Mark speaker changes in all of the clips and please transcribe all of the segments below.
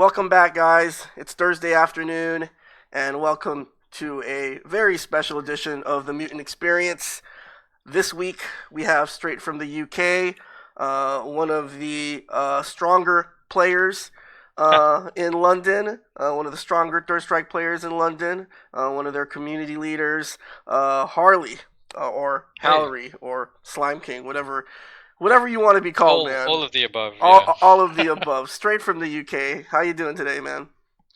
Speaker 1: Welcome back, guys. It's Thursday afternoon, and welcome to a very special edition of the Mutant XPerience. This week, we have straight from the UK, one of the stronger players in London, one of the stronger Third Strike players in London, one of their community leaders, Harley, or
Speaker 2: Hey,
Speaker 1: Halrey, or Slime King, whatever you want to be called, man.
Speaker 2: all of the above, yeah.
Speaker 1: All of the above, straight from the UK. How you doing today, man?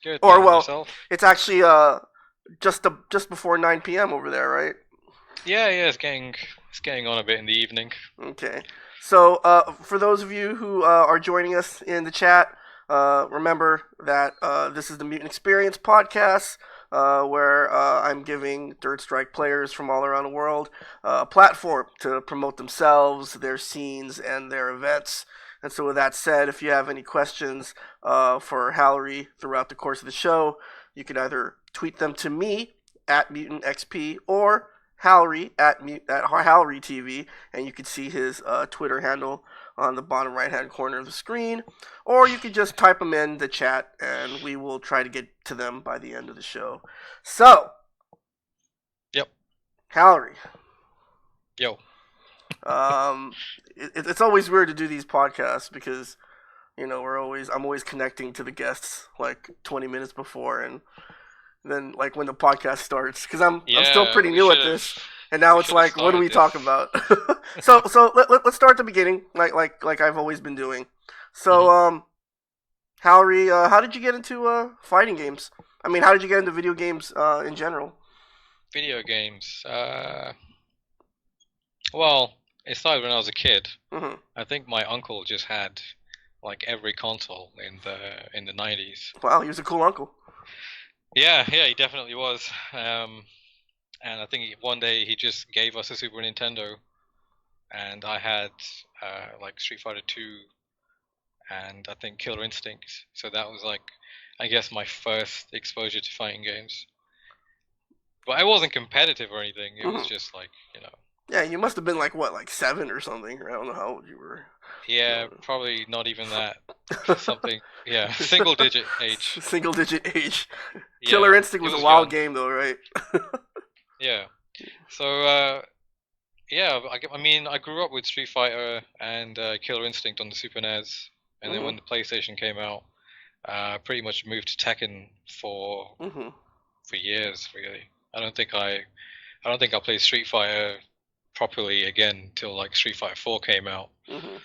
Speaker 2: Good,
Speaker 1: Or
Speaker 2: man.
Speaker 1: well,
Speaker 2: Yourself?
Speaker 1: it's actually just before 9 p.m. over there, right?
Speaker 2: Yeah, it's getting on a bit in the evening.
Speaker 1: Okay. So for those of you who are joining us in the chat, remember that this is the Mutant XPerience podcast, where I'm giving Third Strike players from all around the world a platform to promote themselves, their scenes, and their events. And so, with that said, if you have any questions for Hallery throughout the course of the show, you can either tweet them to me at Mutant XP or Hallery at Hallery TV, and you can see his Twitter handle on the bottom right hand corner of the screen, or you can just type them in the chat, and we will try to get to them by the end of the show. So,
Speaker 2: Yep.
Speaker 1: Hallery,
Speaker 2: Yo.
Speaker 1: it's always weird to do these podcasts because I'm always connecting to the guests like 20 minutes before, and then like when the podcast starts, because I'm still
Speaker 2: Yeah,
Speaker 1: pretty new at this, and now
Speaker 2: we
Speaker 1: it's
Speaker 2: should have
Speaker 1: like, what do
Speaker 2: started
Speaker 1: we talk
Speaker 2: this.
Speaker 1: about? Let's start at the beginning, like I've always been doing. So
Speaker 2: hmm
Speaker 1: Hallery, how did you get into fighting games? I mean, how did you get into video games in general?
Speaker 2: Video games. Well, it started when I was a kid.
Speaker 1: Hmm.
Speaker 2: I think my uncle just had like every console in the 90s.
Speaker 1: Wow, he was a cool uncle.
Speaker 2: Yeah, he definitely was. And I think one day he just gave us a Super Nintendo, and I had like Street Fighter 2 and I think Killer Instinct. So that was like, I guess, my first exposure to fighting games. But I wasn't competitive or anything. It was
Speaker 1: Hmm.
Speaker 2: just like.
Speaker 1: Yeah, you must have been like what, like 7 or something. I don't know how old you were.
Speaker 2: Yeah,
Speaker 1: No.
Speaker 2: probably not even that. Something, yeah, single digit age.
Speaker 1: Single digit age. Killer
Speaker 2: Yeah,
Speaker 1: Instinct
Speaker 2: it
Speaker 1: was a
Speaker 2: was
Speaker 1: wild
Speaker 2: young.
Speaker 1: game though, right?
Speaker 2: Yeah. So, yeah, I mean, I grew up with Street Fighter and Killer Instinct on the Super NES, and then
Speaker 1: Hmm.
Speaker 2: when the PlayStation came out, I pretty much moved to Tekken
Speaker 1: Hmm.
Speaker 2: for years, really. I don't think I played Street Fighter properly again till like Street Fighter 4 came out.
Speaker 1: Hmm.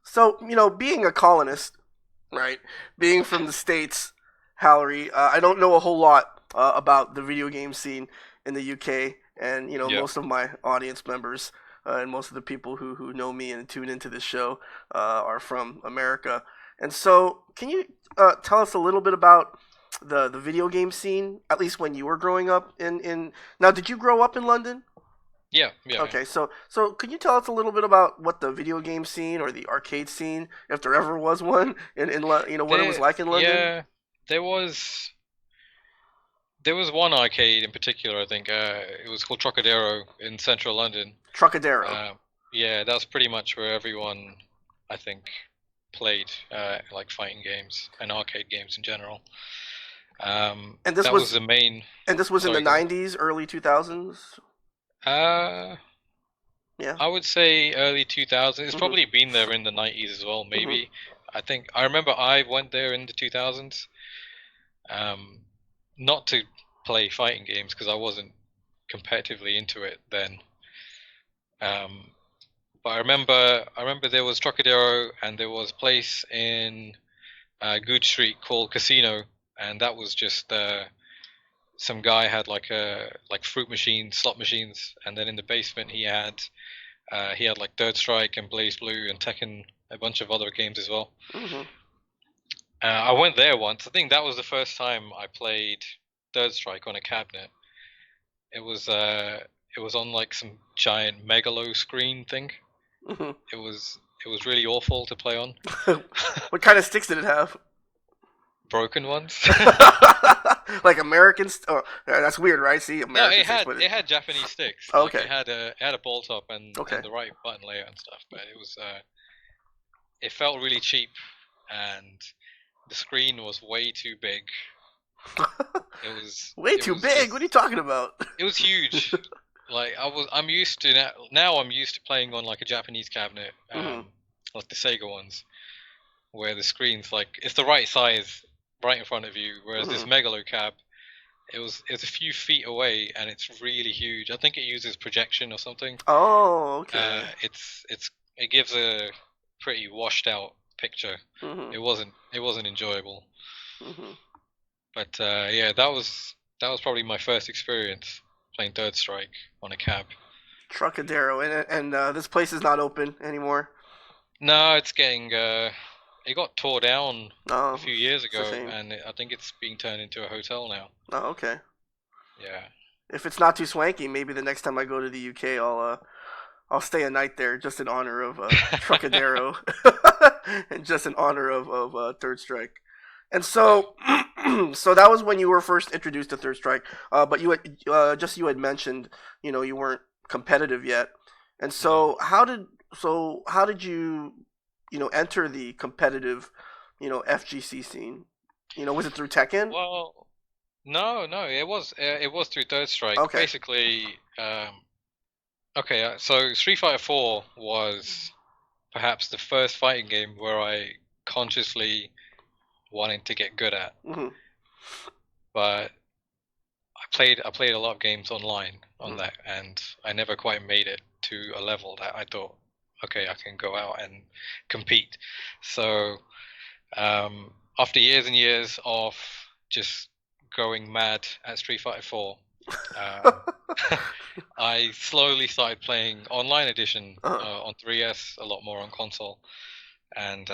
Speaker 1: So, being a colonist, right? Being from the States, Hallery, I don't know a whole lot about the video game scene in the UK. And,
Speaker 2: Yeah.
Speaker 1: most of my audience members and most of the people who know me and tune into this show are from America. And so, can you tell us a little bit about the video game scene, at least when you were growing up in. Now, did you grow up in London?
Speaker 2: Yeah.
Speaker 1: Okay, so could you tell us a little bit about what the video game scene or the arcade scene, if there ever was one, what it was like in London?
Speaker 2: Yeah, there was there was one arcade in particular, I think. It was called Trocadero in central London.
Speaker 1: Trocadero.
Speaker 2: Uh, yeah, that's pretty much where everyone, I think, played like fighting games and arcade games in general.
Speaker 1: And this
Speaker 2: That was
Speaker 1: was
Speaker 2: the main.
Speaker 1: and this was in the
Speaker 2: Sorry, go ahead.
Speaker 1: 90s, early 2000s.
Speaker 2: Uh,
Speaker 1: Yeah.
Speaker 2: I would say early 2000s. It's
Speaker 1: Mhm.
Speaker 2: probably been there in the 90s as well,
Speaker 1: Mhm.
Speaker 2: maybe. I think I remember I went there in the 2000s. Um, Not to play fighting games because I wasn't competitively into it then. Um, but I remember there was Trocadero and there was a place in Good Street called Casino, and that was just some guy had like fruit machines, slot machines, and then in the basement he had like Third Strike and Blaze Blue and Tekken, a bunch of other games as well.
Speaker 1: Mhm.
Speaker 2: I went there once. I think that was the first time I played Third Strike on a cabinet. It was uh it was on like some giant megalo screen thing.
Speaker 1: Mhm.
Speaker 2: It was really awful to play on.
Speaker 1: What kind of sticks did it have?
Speaker 2: Broken ones.
Speaker 1: Like Americans? Oh, yeah, that's weird, right? See,
Speaker 2: No,
Speaker 1: American
Speaker 2: it
Speaker 1: sticks,
Speaker 2: had
Speaker 1: but
Speaker 2: it had Japanese sticks. Like
Speaker 1: okay,
Speaker 2: it had a ball top
Speaker 1: okay.
Speaker 2: and the right button layout and stuff, but it felt really cheap and the screen was way too big. It was
Speaker 1: Way
Speaker 2: it
Speaker 1: too
Speaker 2: was
Speaker 1: big. What are you
Speaker 2: just
Speaker 1: talking about?
Speaker 2: it was huge. Like I'm used to now I'm used to playing on like a Japanese cabinet,
Speaker 1: Mhm.
Speaker 2: like the Sega ones, where the screen's like it's the right size right in front of you, whereas this
Speaker 1: Mhm.
Speaker 2: Megalo cab it's a few feet away and it's really huge. I think it uses projection or something.
Speaker 1: Oh, okay.
Speaker 2: It gives a pretty washed out picture.
Speaker 1: Mhm.
Speaker 2: It wasn't enjoyable.
Speaker 1: Mhm.
Speaker 2: But yeah, that was probably my first experience playing Third Strike on a cab.
Speaker 1: Trucadero, and this place is not open anymore.
Speaker 2: No, it's getting it got tore down a
Speaker 1: Oh,
Speaker 2: few years
Speaker 1: it's a
Speaker 2: ago,
Speaker 1: shame.
Speaker 2: and I think it's being turned into a hotel now.
Speaker 1: Oh, okay.
Speaker 2: Yeah.
Speaker 1: If it's not too swanky, maybe the next time I go to the UK, I'll stay a night there just in honor of Trucadero, and just in honor of Third Strike. And
Speaker 2: Yeah.
Speaker 1: so, so that was when you were first introduced to Third Strike. But you had mentioned, you weren't competitive yet. And
Speaker 2: hmm
Speaker 1: how did you, enter the competitive, FGC scene? Was it through Tekken?
Speaker 2: Well, no, it was through Third Strike.
Speaker 1: Okay.
Speaker 2: Basically, okay, so Street Fighter 4 was perhaps the first fighting game where I consciously wanted to get good at.
Speaker 1: Hmm.
Speaker 2: But I played a lot of games online on
Speaker 1: Hmm.
Speaker 2: that, and I never quite made it to a level that I thought, okay, I can go out and compete. So after years and years of just going mad at Street Fighter 4, um, I slowly started playing Online Edition
Speaker 1: Uh,
Speaker 2: on 3S, a lot more on console, and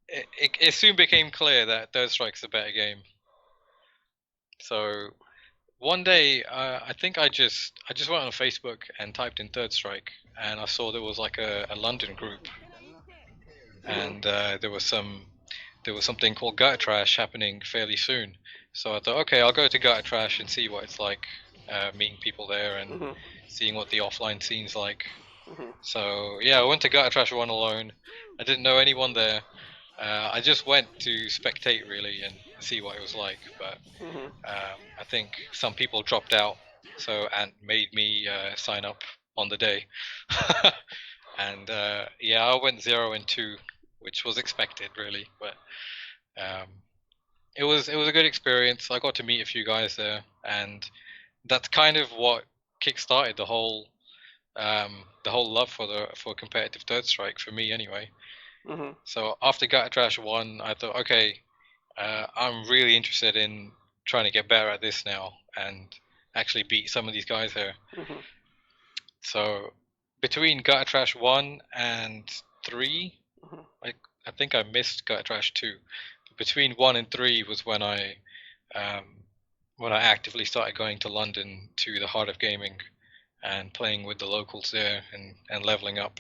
Speaker 2: it soon became clear that Third Strike's a better game. So one day, I think I just went on Facebook and typed in Third Strike, and I saw there was like a London group,
Speaker 1: mhm.
Speaker 2: and there was something called Gutter Trash happening fairly soon. So I thought, okay, I'll go to Gutter Trash and see what it's like, meeting people there and
Speaker 1: Mhm.
Speaker 2: seeing what the offline scene's like.
Speaker 1: Mhm.
Speaker 2: So yeah, I went to Gutter Trash one alone. I didn't know anyone there. I just went to spectate really and see what it was like, but
Speaker 1: Mhm.
Speaker 2: I think some people dropped out, so Ant made me sign up on the day, and yeah, I went 0 and 2, which was expected really, but um, it was a good experience. I got to meet a few guys there, and that's kind of what kickstarted the whole love for competitive Third Strike for me anyway.
Speaker 1: Mhm.
Speaker 2: So after Gutter Trash 1, I thought, okay, I'm really interested in trying to get better at this now and actually beat some of these guys here.
Speaker 1: Mhm.
Speaker 2: So between Gutter Trash 1 and 3,
Speaker 1: Mhm.
Speaker 2: I, I think I missed Gutter Trash 2. Between 1 and 3 was um, when I actively started going to London to the Heart of Gaming and playing with the locals there and leveling up.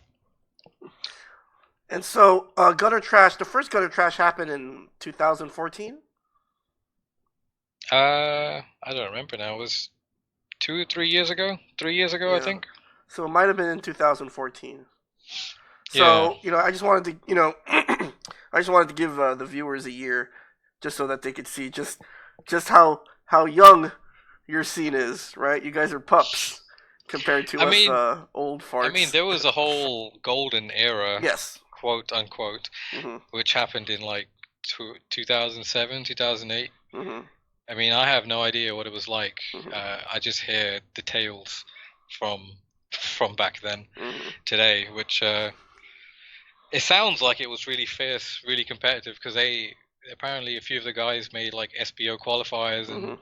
Speaker 1: And so, Gutter Trash, the first Gutter Trash happened in 2014.
Speaker 2: I don't remember now. It was 2 or 3 years ago. 3 years ago, I
Speaker 1: Yeah.
Speaker 2: think.
Speaker 1: So it might have been in 2014.
Speaker 2: Yeah.
Speaker 1: So, I just wanted to, I just wanted to give the viewers a year, just so that they could see just how young your scene is, right? You guys are pups compared to
Speaker 2: I
Speaker 1: us
Speaker 2: mean,
Speaker 1: old
Speaker 2: I mean,
Speaker 1: farts.
Speaker 2: there was a whole golden era,
Speaker 1: Yes.
Speaker 2: quote unquote,
Speaker 1: Mhm.
Speaker 2: which happened in like 2007, 2008.
Speaker 1: Mhm.
Speaker 2: I mean, I have no idea what it was like.
Speaker 1: Mhm.
Speaker 2: I just hear the tales from from back then
Speaker 1: Mhm.
Speaker 2: today, which it sounds like it was really fierce, really competitive because they apparently a few of the guys made like SBO qualifiers
Speaker 1: Mhm.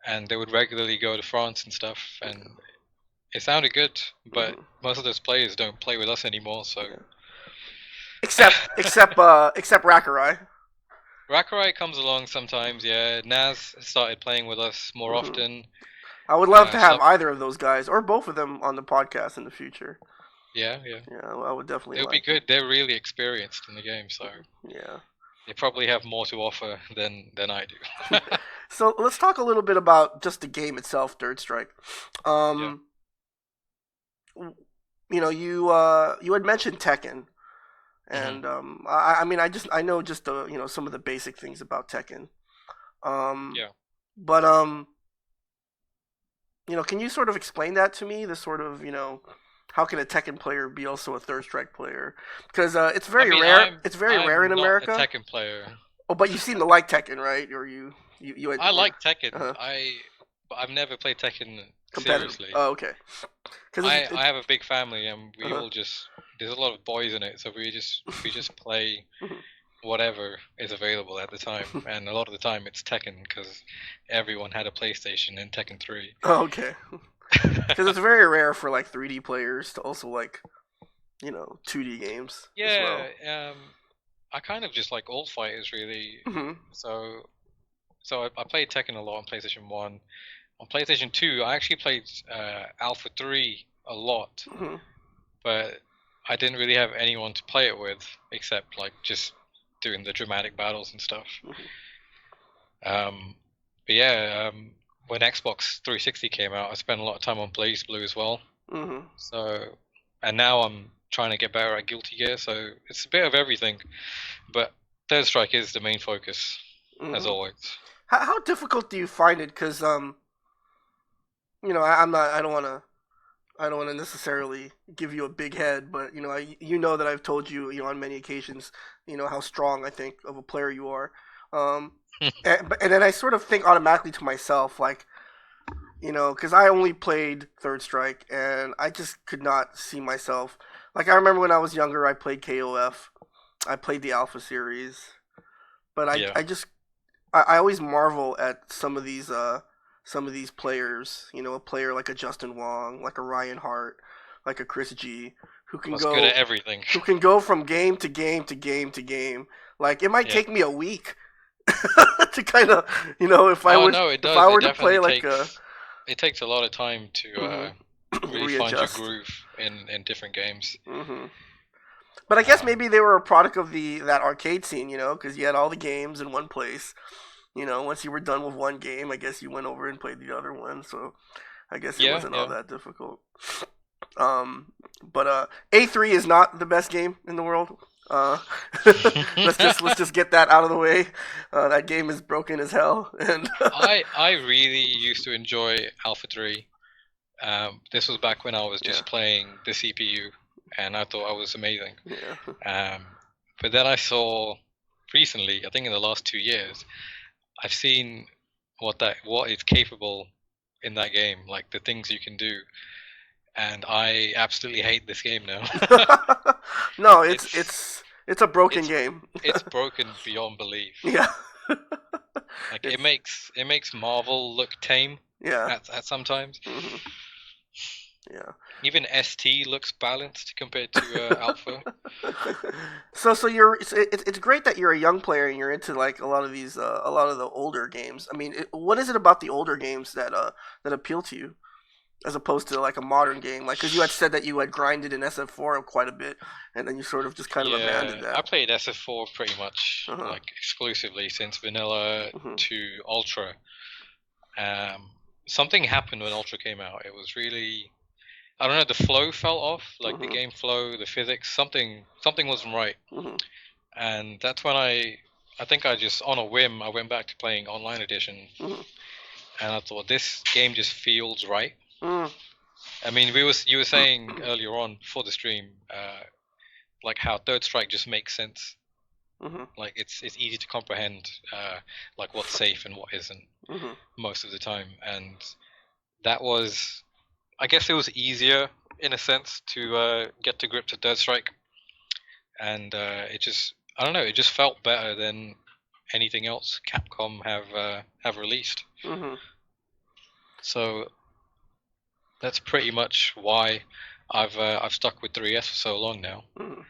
Speaker 2: and they would regularly go to France and stuff and it sounded good, but
Speaker 1: Mhm.
Speaker 2: most of those players don't play with us anymore, so
Speaker 1: Yeah. Except Rakurai.
Speaker 2: Rakurai comes along sometimes, yeah. Naz started playing with us more
Speaker 1: Mhm.
Speaker 2: often.
Speaker 1: I would love to have
Speaker 2: Some,
Speaker 1: either of those guys or both of them on the podcast in the future.
Speaker 2: yeah, yeah.
Speaker 1: Yeah, I would definitely
Speaker 2: It would be
Speaker 1: like that.
Speaker 2: good. They're really experienced in the game, so
Speaker 1: Yeah.
Speaker 2: they probably have more to offer than I do.
Speaker 1: So let's talk a little bit about just the game itself, Third Strike.
Speaker 2: Yeah.
Speaker 1: Um, you had mentioned Tekken.
Speaker 2: Hmm.
Speaker 1: And I mean, I know just the some of the basic things about Tekken. Um,
Speaker 2: Yeah.
Speaker 1: but can you sort of explain that to me? The sort of how can a Tekken player be also a Third Strike player? Because it's
Speaker 2: I
Speaker 1: very
Speaker 2: mean,
Speaker 1: rare. It's very rare in
Speaker 2: I'm not a
Speaker 1: America.
Speaker 2: Tekken player.
Speaker 1: Oh, but you seem to like Tekken, right? Or you
Speaker 2: I
Speaker 1: or
Speaker 2: like Tekken.
Speaker 1: uh
Speaker 2: But I've never played Tekken
Speaker 1: competitive.
Speaker 2: seriously.
Speaker 1: Oh, okay. Because
Speaker 2: I have a big family, and we
Speaker 1: uh
Speaker 2: all just there's a lot of boys in it, so we just play whatever is available at the time, and a lot of the time it's Tekken because everyone had a PlayStation in Tekken 3.
Speaker 1: Oh, okay. Because it's very rare for like 3D players to also like 2D games as
Speaker 2: Yeah,
Speaker 1: well.
Speaker 2: I kind of just like old fighters really.
Speaker 1: Hmm.
Speaker 2: So I played Tekken a lot on PlayStation 1. On PlayStation 2, I actually played Alpha 3 a lot,
Speaker 1: Hmm.
Speaker 2: but I didn't really have anyone to play it with except like just doing the dramatic battles and stuff.
Speaker 1: Hmm.
Speaker 2: Um, but yeah, when Xbox 360 came out, I spent a lot of time on Blaze Blue as well.
Speaker 1: Hmm.
Speaker 2: So, and now I'm trying to get better at Guilty Gear, so it's a bit of everything. But Third Strike is the main focus, as
Speaker 1: Hmm.
Speaker 2: always.
Speaker 1: How difficult do you find it? Because I'm not. I don't want to. I don't want to necessarily give you a big head, but you know that I've told you, on many occasions, how strong I think of a player you are. Um, and then I sort of think automatically to myself, like, because I only played Third Strike, and I just could not see myself. Like I remember when I was younger, I played KOF, I played the Alpha series, but
Speaker 2: Yeah,
Speaker 1: I always marvel at some of these players. A player like a Justin Wong, like a Ryan Hart, like a Chris G, who can
Speaker 2: was good at
Speaker 1: go
Speaker 2: everything.
Speaker 1: who can go from game to game to game to game. Like it might
Speaker 2: Yeah.
Speaker 1: take me a week to kind of
Speaker 2: Oh no, it
Speaker 1: if
Speaker 2: does.
Speaker 1: I
Speaker 2: It
Speaker 1: were to play
Speaker 2: definitely
Speaker 1: like a
Speaker 2: takes a lot of time to really find your
Speaker 1: readjust.
Speaker 2: groove in different games.
Speaker 1: Hmm. But I guess
Speaker 2: Um,
Speaker 1: maybe they were a product of the that arcade scene, because you had all the games in one place. Once you were done with one game, I guess you went over and played the other one. So I guess it
Speaker 2: yeah,
Speaker 1: wasn't all
Speaker 2: yeah.
Speaker 1: that difficult. But A3 is not the best game in the world. Uh, let's just get that out of the way. That game is broken as hell, and
Speaker 2: I really used to enjoy Alpha 3. This was back when I was
Speaker 1: yeah,
Speaker 2: just playing the CPU, and I thought I was amazing.
Speaker 1: yeah.
Speaker 2: Um, but then I saw recently, I think in the last 2 years, I've seen what is capable in that game, like the things you can do, and I absolutely hate this game now.
Speaker 1: No,
Speaker 2: it's
Speaker 1: it's a broken
Speaker 2: it's
Speaker 1: game.
Speaker 2: it's broken beyond belief.
Speaker 1: Yeah,
Speaker 2: Like
Speaker 1: it's
Speaker 2: it makes Marvel look tame
Speaker 1: yeah,
Speaker 2: at sometimes.
Speaker 1: hmm yeah.
Speaker 2: Even ST looks balanced compared to Alpha.
Speaker 1: So it's great that you're a young player and you're into like a lot of the older games. I mean, what is it about the older games that appeal to you as opposed to like a modern game? Like, because you had said that you had grinded in SF4 quite a bit, and then you sort of just kind of abandoned
Speaker 2: Yeah, I
Speaker 1: that.
Speaker 2: played SF4 pretty much
Speaker 1: Uh huh.
Speaker 2: like exclusively since vanilla
Speaker 1: Hmm.
Speaker 2: to Ultra. Um, Something happened when Ultra came out. It was really I don't know, the flow fell off, like the
Speaker 1: Hmm.
Speaker 2: game flow, the physics, something wasn't right.
Speaker 1: Hmm.
Speaker 2: And that's when I think I just on a whim I went back to playing online edition
Speaker 1: Hmm.
Speaker 2: and I thought this game just feels right.
Speaker 1: Hmm.
Speaker 2: I mean, you were saying earlier on before the stream, like how Third Strike just makes sense.
Speaker 1: Hmm.
Speaker 2: Like it's easy to comprehend, like what's safe and what isn't
Speaker 1: Hmm.
Speaker 2: most of the time. And that was, I guess, it was easier in a sense to get to grips with Third Strike, and it just, I don't know, it just felt better than anything else Capcom have released.
Speaker 1: Hmm.
Speaker 2: So that's pretty much why I've stuck with 3S for so long now.
Speaker 1: Hmm.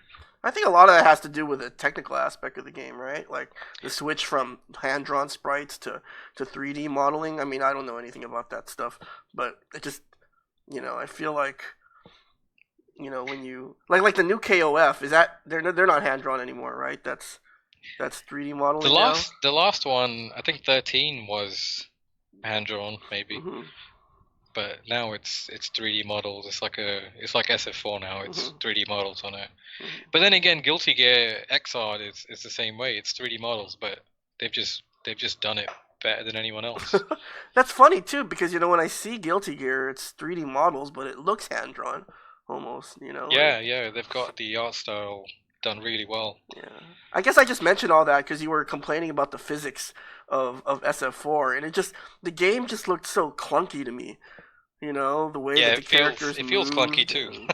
Speaker 1: I think a lot of that has to do with the technical aspect of the game, right? Like the switch from hand drawn sprites to 3D modeling. I mean, I don't know anything about that stuff, but it just I feel like when you like the new KOF is that they're not hand drawn anymore, right? That's 3D modeling now.
Speaker 2: The last one, I think 13 was hand drawn maybe.
Speaker 1: Hmm.
Speaker 2: but now it's 3D models. It's like SF4 now. It's 3D models on it. But then again, Guilty Gear Xrd is the same way. It's 3D models, but they've just done it better than anyone else.
Speaker 1: That's funny too, because when I see Guilty Gear, it's 3D models, but it looks hand drawn, almost.
Speaker 2: Yeah, they've got the art style done really well.
Speaker 1: Yeah, I guess I just mentioned all that because you were complaining about the physics of SF4, and the game just looked so clunky to me. The way that the characters
Speaker 2: it feels clunky too.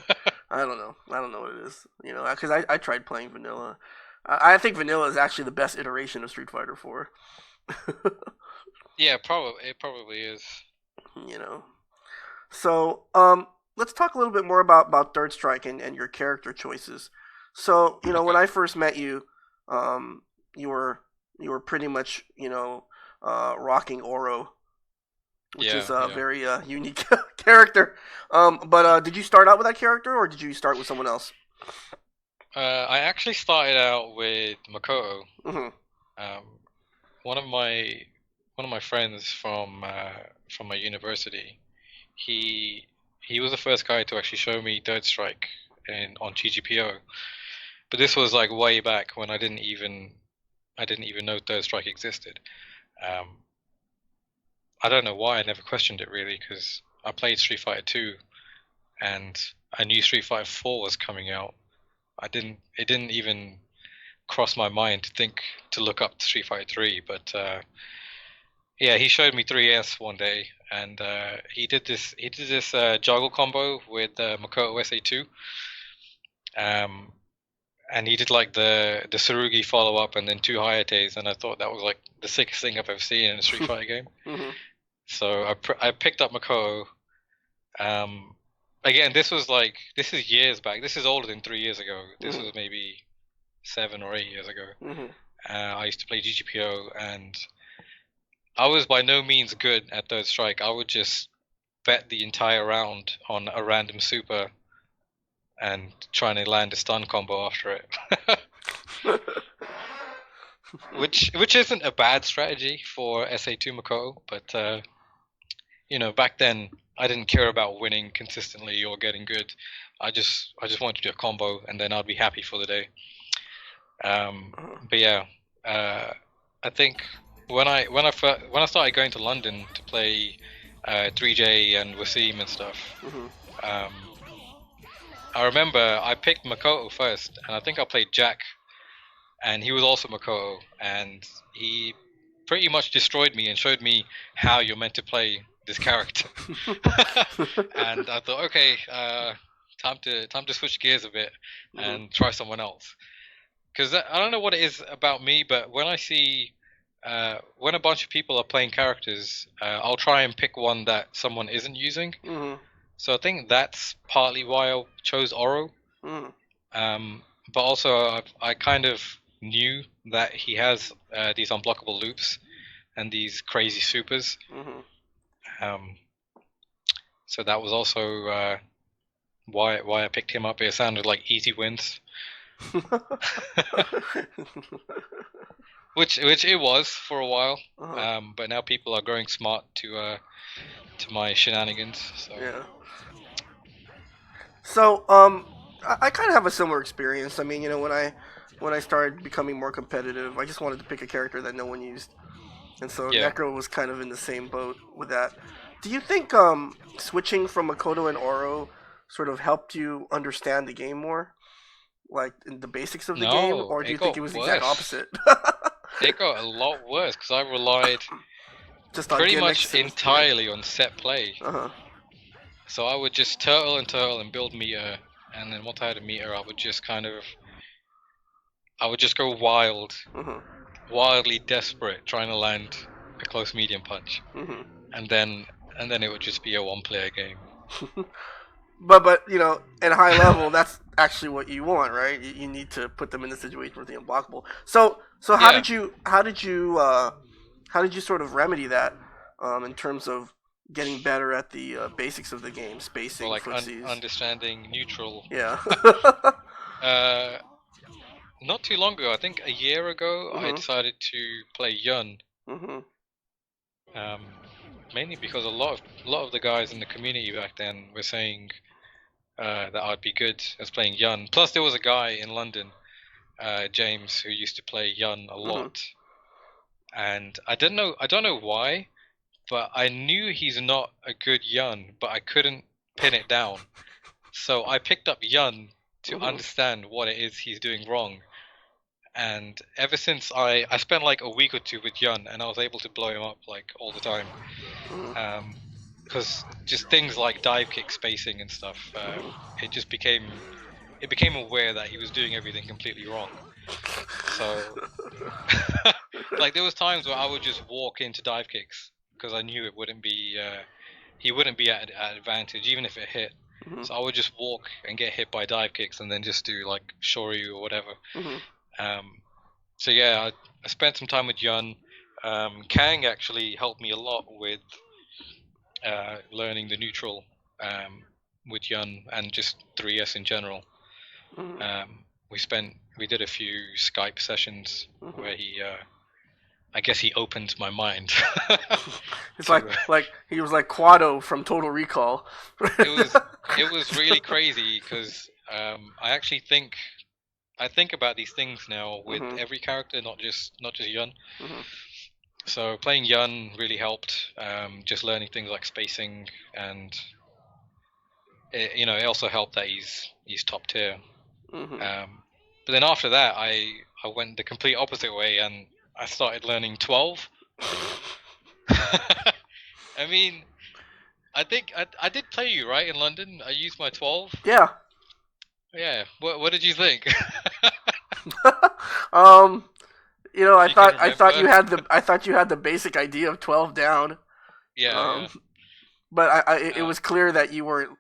Speaker 1: I don't know what it is. Because I tried playing vanilla. I think vanilla is actually the best iteration of Street Fighter 4.
Speaker 2: Yeah, it probably is.
Speaker 1: So let's talk a little bit more about Third Strike and your character choices. So when I first met you, you were pretty much rocking Oro, which is a very unique character. But did you start out with that character, or did you start with someone else?
Speaker 2: I actually started out with Makoto.
Speaker 1: Mm-hmm.
Speaker 2: One of my friends from my university, he was the first guy to actually show me Third Strike on GGPO. But this was like way back when I didn't even know Third Strike existed. I don't know why I never questioned it really, because I played Street Fighter 2 and I knew Street Fighter 4 was coming out. It didn't even cross my mind to look up Street Fighter 3, but yeah, he showed me 3S one day, and he did this juggle combo with Makoto SA2. And he did like the Tsurugi follow up and then 2 Hayates, and I thought that was like the sickest thing I've ever seen in a Street Fighter game.
Speaker 1: Mm-hmm.
Speaker 2: So I picked up Makoto. Again, this is years back. This is older than 3 years ago. This was maybe 7 or 8 years ago.
Speaker 1: Mm-hmm.
Speaker 2: I used to play GGPO, and I was by no means good at Third Strike. I would just bet the entire round on a random super and trying to land a stun combo after it. which isn't a bad strategy for SA2 Makoto, but back then I didn't care about winning consistently or getting good. I just wanted to do a combo, and then I'd be happy for the day. But yeah, I think when I started going to London to play 3J and Wasim and stuff, I remember I picked Makoto first, and I think I played Jack, and he was also Makoto, and he pretty much destroyed me and showed me how you're meant to play this character. And I thought, okay, time to switch gears a bit and try someone else. Because I don't know what it is about me, but when I see when a bunch of people are playing characters, I'll try and pick one that someone isn't using. So I think that's partly why I chose Oro. But also I kind of knew that he has these unblockable loops and these crazy supers. So that was also why I picked him up. It sounded like easy wins. Which it was for a while. But now people are growing smart to my shenanigans. So.
Speaker 1: Yeah. So, I kind of have a similar experience. I mean, when I started becoming more competitive, I just wanted to pick a character that no one used, and so Necro was kind of in the same boat with that. Do you think switching from Makoto and Oro sort of helped you understand the game more, like in the basics of the game, or do you think it was the exact opposite?
Speaker 2: It got a lot worse because I relied
Speaker 1: just on
Speaker 2: pretty much entirely on set play. So I would just turtle and build meter, and then once I had a meter, I would just go wild, wildly desperate, trying to land a close medium punch, and then it would just be a one-player game.
Speaker 1: But at high level, that's actually what you want, right? You need to put them in the situation where they're unblockable. So how did you sort of remedy that in terms of getting better at the basics of the game, spacing,
Speaker 2: like
Speaker 1: footsies,
Speaker 2: understanding neutral.
Speaker 1: Yeah.
Speaker 2: Not too long ago, I think a year ago, I decided to play Yun. mainly because a lot of the guys in the community back then were saying that I'd be good as playing Yun. Plus, there was a guy in London, James, who used to play Yun a
Speaker 1: Mhm.
Speaker 2: lot, and I don't know why, but I knew he's not a good Yun, but I couldn't pin it down. So I picked up Yun to
Speaker 1: Mhm.
Speaker 2: understand what it is he's doing wrong. And ever since I spent like a week or two with Yun, and I was able to blow him up like all the time.
Speaker 1: Mhm.
Speaker 2: Because just things like dive kick spacing and stuff,
Speaker 1: Mhm.
Speaker 2: it just became aware that he was doing everything completely wrong. So like there was times where I would just walk into dive kicks because I knew it wouldn't be he wouldn't be at advantage even if it hit.
Speaker 1: Mhm.
Speaker 2: So I would just walk and get hit by dive kicks and then just do like shoryu or whatever.
Speaker 1: Mhm.
Speaker 2: Um, so yeah, I spent some time with Yun. Kang actually helped me a lot with learning the neutral um, with Yun and just 3S in general.
Speaker 1: Mhm.
Speaker 2: We did a few Skype sessions
Speaker 1: Mhm.
Speaker 2: where I guess he opened my mind
Speaker 1: It's
Speaker 2: to.
Speaker 1: like he was like Quado from Total Recall.
Speaker 2: It was really crazy because I think about these things now with
Speaker 1: Mhm.
Speaker 2: every character, not just Yun.
Speaker 1: Mhm.
Speaker 2: So playing Yun really helped. Just learning things like spacing, and it also helped that he's top tier.
Speaker 1: Mhm.
Speaker 2: Um, but then after that, I went the complete opposite way, and I started learning 12. I mean, I think I did play you right in London. I used my 12.
Speaker 1: Yeah.
Speaker 2: Yeah. What did you think?
Speaker 1: um.
Speaker 2: If you can remember.
Speaker 1: I thought you had the basic idea of 12 down.
Speaker 2: Yeah,
Speaker 1: Um.
Speaker 2: yeah.
Speaker 1: But it
Speaker 2: Uh,
Speaker 1: was clear that you weren't.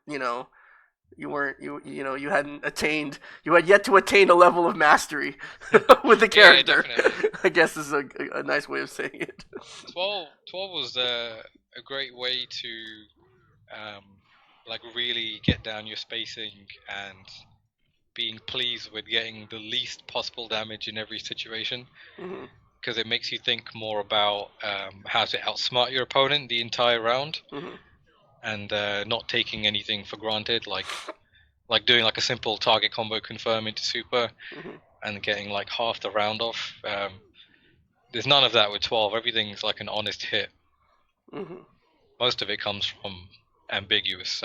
Speaker 1: You hadn't attained. You had yet to attain a level of mastery with the
Speaker 2: yeah,
Speaker 1: character.
Speaker 2: definitely.
Speaker 1: I guess is a nice way of saying it.
Speaker 2: 12 was a great way to um, like really get down your spacing and being pleased with getting the least possible damage in every situation
Speaker 1: Mhm.
Speaker 2: because it makes you think more about how to outsmart your opponent the entire round
Speaker 1: Mhm.
Speaker 2: and not taking anything for granted, like doing like a simple target combo confirm into super
Speaker 1: Mhm.
Speaker 2: and getting like half the round off. There's none of that with 12. Everything's like an honest hit.
Speaker 1: Mhm.
Speaker 2: Most of it comes from ambiguous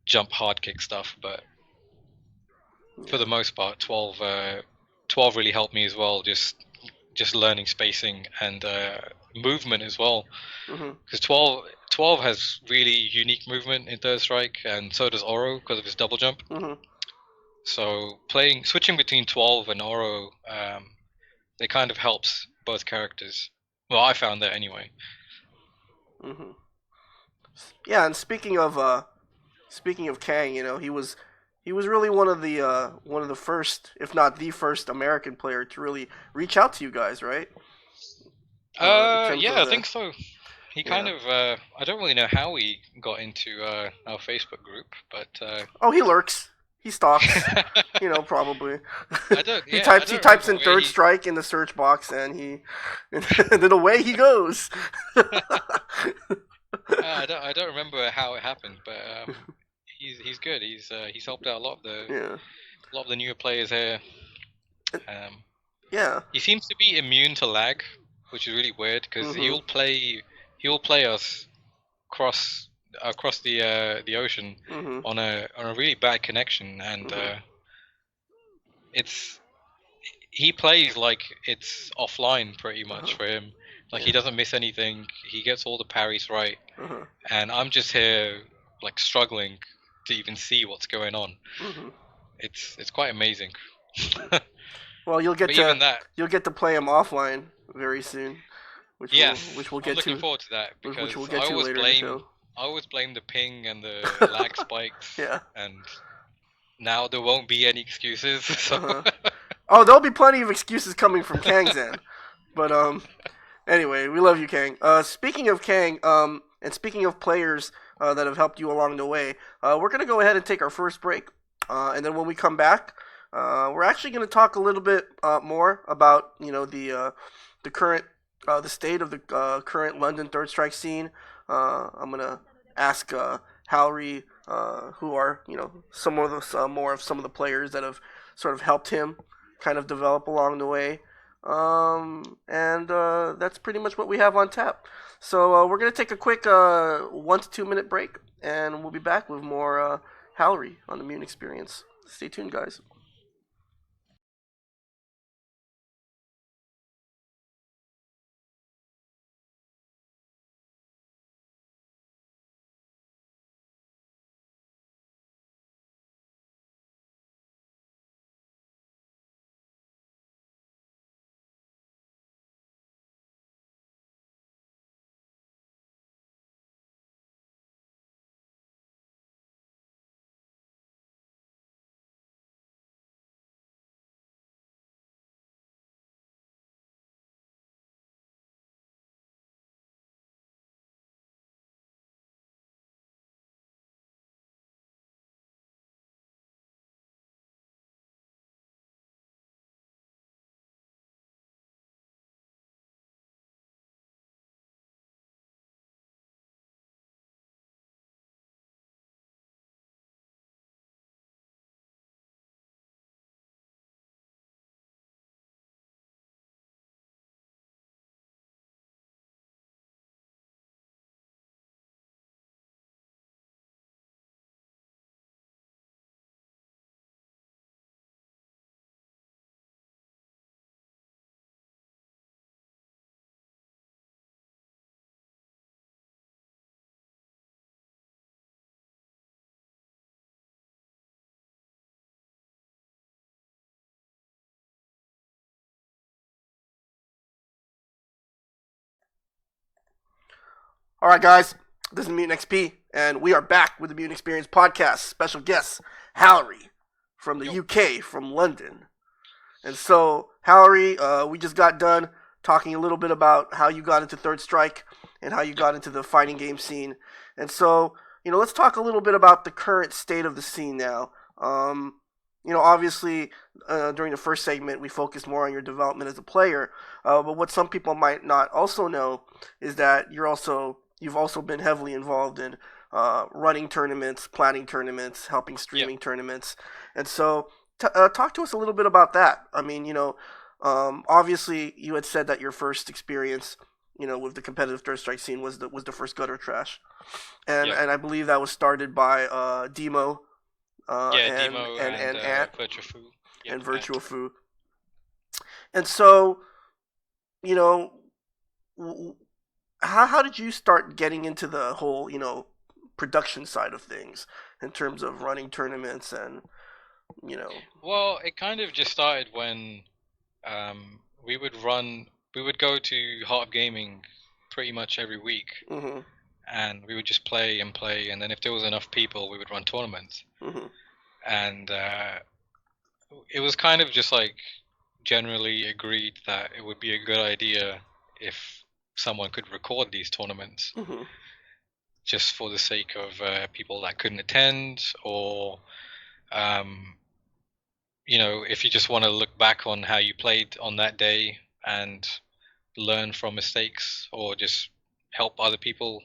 Speaker 2: jump hard kick stuff, but for
Speaker 1: Yeah.
Speaker 2: the most part, 12 really helped me as well. Just learning spacing and movement as well,
Speaker 1: Mhm.
Speaker 2: because 12 has really unique movement in Third Strike, and so does Oro because of his double jump.
Speaker 1: Mhm.
Speaker 2: So switching between 12 and Oro, it kind of helps both characters. Well, I found that anyway.
Speaker 1: Mhm. Yeah, and speaking of Kang, he was really one of the first, if not the first American player to really reach out to you guys, right? In terms
Speaker 2: Yeah,
Speaker 1: of
Speaker 2: I
Speaker 1: the
Speaker 2: think so. He kind
Speaker 1: yeah.
Speaker 2: of, I don't really know how he got into our Facebook group, but
Speaker 1: Oh, he lurks. He stalks. Probably.
Speaker 2: I
Speaker 1: He
Speaker 2: don't
Speaker 1: types
Speaker 2: remember
Speaker 1: in
Speaker 2: where
Speaker 1: third
Speaker 2: he.
Speaker 1: strike in the search box, and then away he goes.
Speaker 2: I don't remember how it happened, but he's good. He's helped out
Speaker 1: Yeah.
Speaker 2: a lot of the newer players here. Um,
Speaker 1: Yeah.
Speaker 2: he seems to be immune to lag, which is really weird because
Speaker 1: Mhm.
Speaker 2: he'll play us across the ocean
Speaker 1: Mhm.
Speaker 2: on a really bad connection, and
Speaker 1: Mhm.
Speaker 2: it's he plays like it's offline pretty much
Speaker 1: Uh-huh.
Speaker 2: for him. Like he
Speaker 1: Yeah.
Speaker 2: doesn't miss anything. He gets all the parries right,
Speaker 1: Uh-huh.
Speaker 2: and I'm just here like struggling to even see what's going on.
Speaker 1: Mhm.
Speaker 2: It's quite amazing.
Speaker 1: Mhm.
Speaker 2: But
Speaker 1: Well,
Speaker 2: even that,
Speaker 1: you'll get to play him offline very soon, which
Speaker 2: yes,
Speaker 1: we'll
Speaker 2: I'm
Speaker 1: get
Speaker 2: looking
Speaker 1: to
Speaker 2: forward to that
Speaker 1: which we'll
Speaker 2: because
Speaker 1: get to later in the show.
Speaker 2: I always blame the ping and the lag spikes,
Speaker 1: Yeah.
Speaker 2: and now there won't be any excuses. So
Speaker 1: Uh-huh. Oh, there'll be plenty of excuses coming from Kang's end. But anyway, we love you, Kang. Speaking of Kang, and speaking of players that have helped you along the way, we're gonna go ahead and take our first break, and then when we come back, we're actually gonna talk a little bit more about the current the state of the current London Third Strike scene. I'm gonna ask Halrey, who are some of the more of some of the players that have sort of helped him kind of develop along the way. And that's pretty much what we have on tap. So we're gonna take a quick 1 to 2 minute break, and we'll be back with more Halrey on the Mutant XPerience. Stay tuned, guys. All right, guys, this is Mutant XP, and we are back with the Mutant XPerience podcast. Special guest, Hallery, from the UK, from London. And so, Hallery, we just got done talking a little bit about how you got into Third Strike and how you got into the fighting game scene. And so, let's talk a little bit about the current state of the scene now. Obviously, during the first segment, we focused more on your development as a player. But what some people might not also know is that you've also been heavily involved in running tournaments, planning tournaments, helping streaming tournaments, and so talk to us a little bit about that. I mean, obviously you had said that your first experience, with the competitive Third Strike scene was the first Gutter Trash, and I believe that was started by Demo,
Speaker 2: Demo
Speaker 1: and Ant
Speaker 2: Virtua Fu.
Speaker 1: and Virtua Fu, and so you know how did you start getting into the whole production side of things in terms of running tournaments and you know
Speaker 2: Well, it kind of just started when we would go to Heart of Gaming pretty much every week,
Speaker 1: hmm
Speaker 2: and we would just play and play, and then if there was enough people, we would run tournaments,
Speaker 1: hmm
Speaker 2: and it was kind of just like generally agreed that it would be a good idea if someone could record these tournaments
Speaker 1: hmm
Speaker 2: just for the sake of people that couldn't attend, or um, if you just want to look back on how you played on that day and learn from mistakes, or just help other people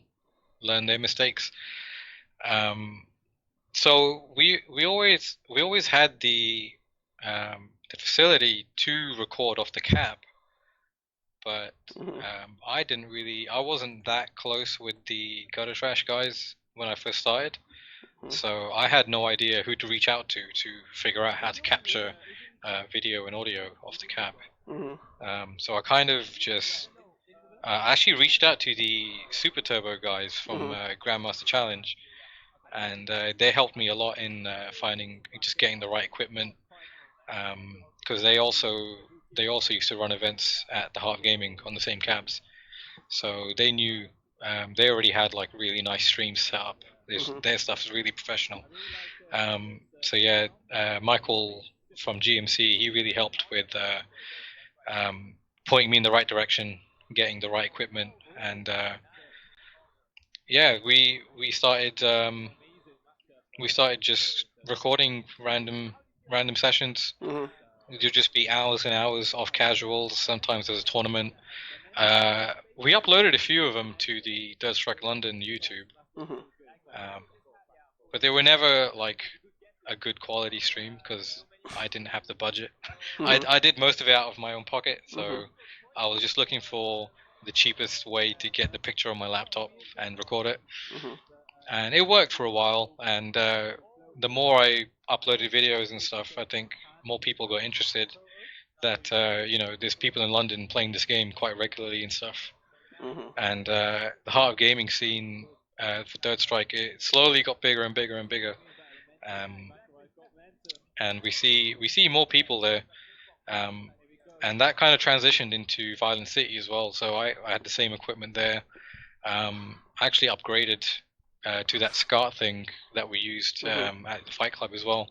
Speaker 2: learn their mistakes. Um, so we always had the facility to record off the cab, but
Speaker 1: hmm
Speaker 2: I wasn't that close with the Gutter Trash guys when I first started, so I had no idea who to reach out to figure out how to capture video and audio off the cab.
Speaker 1: hmm
Speaker 2: So I kind of just actually reached out to the Super Turbo guys from
Speaker 1: hmm
Speaker 2: Grandmaster Challenge, and they helped me a lot in finding just getting the right equipment, because they also used to run events at the Heart of Gaming on the same cabs, so they knew they already had like really nice streams set up. Their stuff is really professional. So yeah, Michael from GMC, he really helped with pointing me in the right direction, getting the right equipment, and yeah, we started just recording random sessions.
Speaker 1: hmm
Speaker 2: It'd just be hours and hours of casuals. Sometimes there's a tournament. We uploaded a few of them to the Third Strike London YouTube,
Speaker 1: Mhm.
Speaker 2: um, but they were never like a good quality stream because I didn't have the budget.
Speaker 1: Mhm.
Speaker 2: I did most of it out of my own pocket,
Speaker 1: Mhm.
Speaker 2: so I was just looking for the cheapest way to get the picture on my laptop and record it,
Speaker 1: Mhm.
Speaker 2: and it worked for a while. And the more I uploaded videos and stuff, I think more people got interested. That there's people in London playing this game quite regularly and stuff.
Speaker 1: Mhm.
Speaker 2: And the Heart of Gaming scene for Third Strike, it slowly got bigger and bigger and bigger. Um, and we see more people there. Um, and that kind of transitioned into Violent City as well. So I had the same equipment there. I actually upgraded to that SCART thing that we used
Speaker 1: Mhm.
Speaker 2: at the Fight Club as well.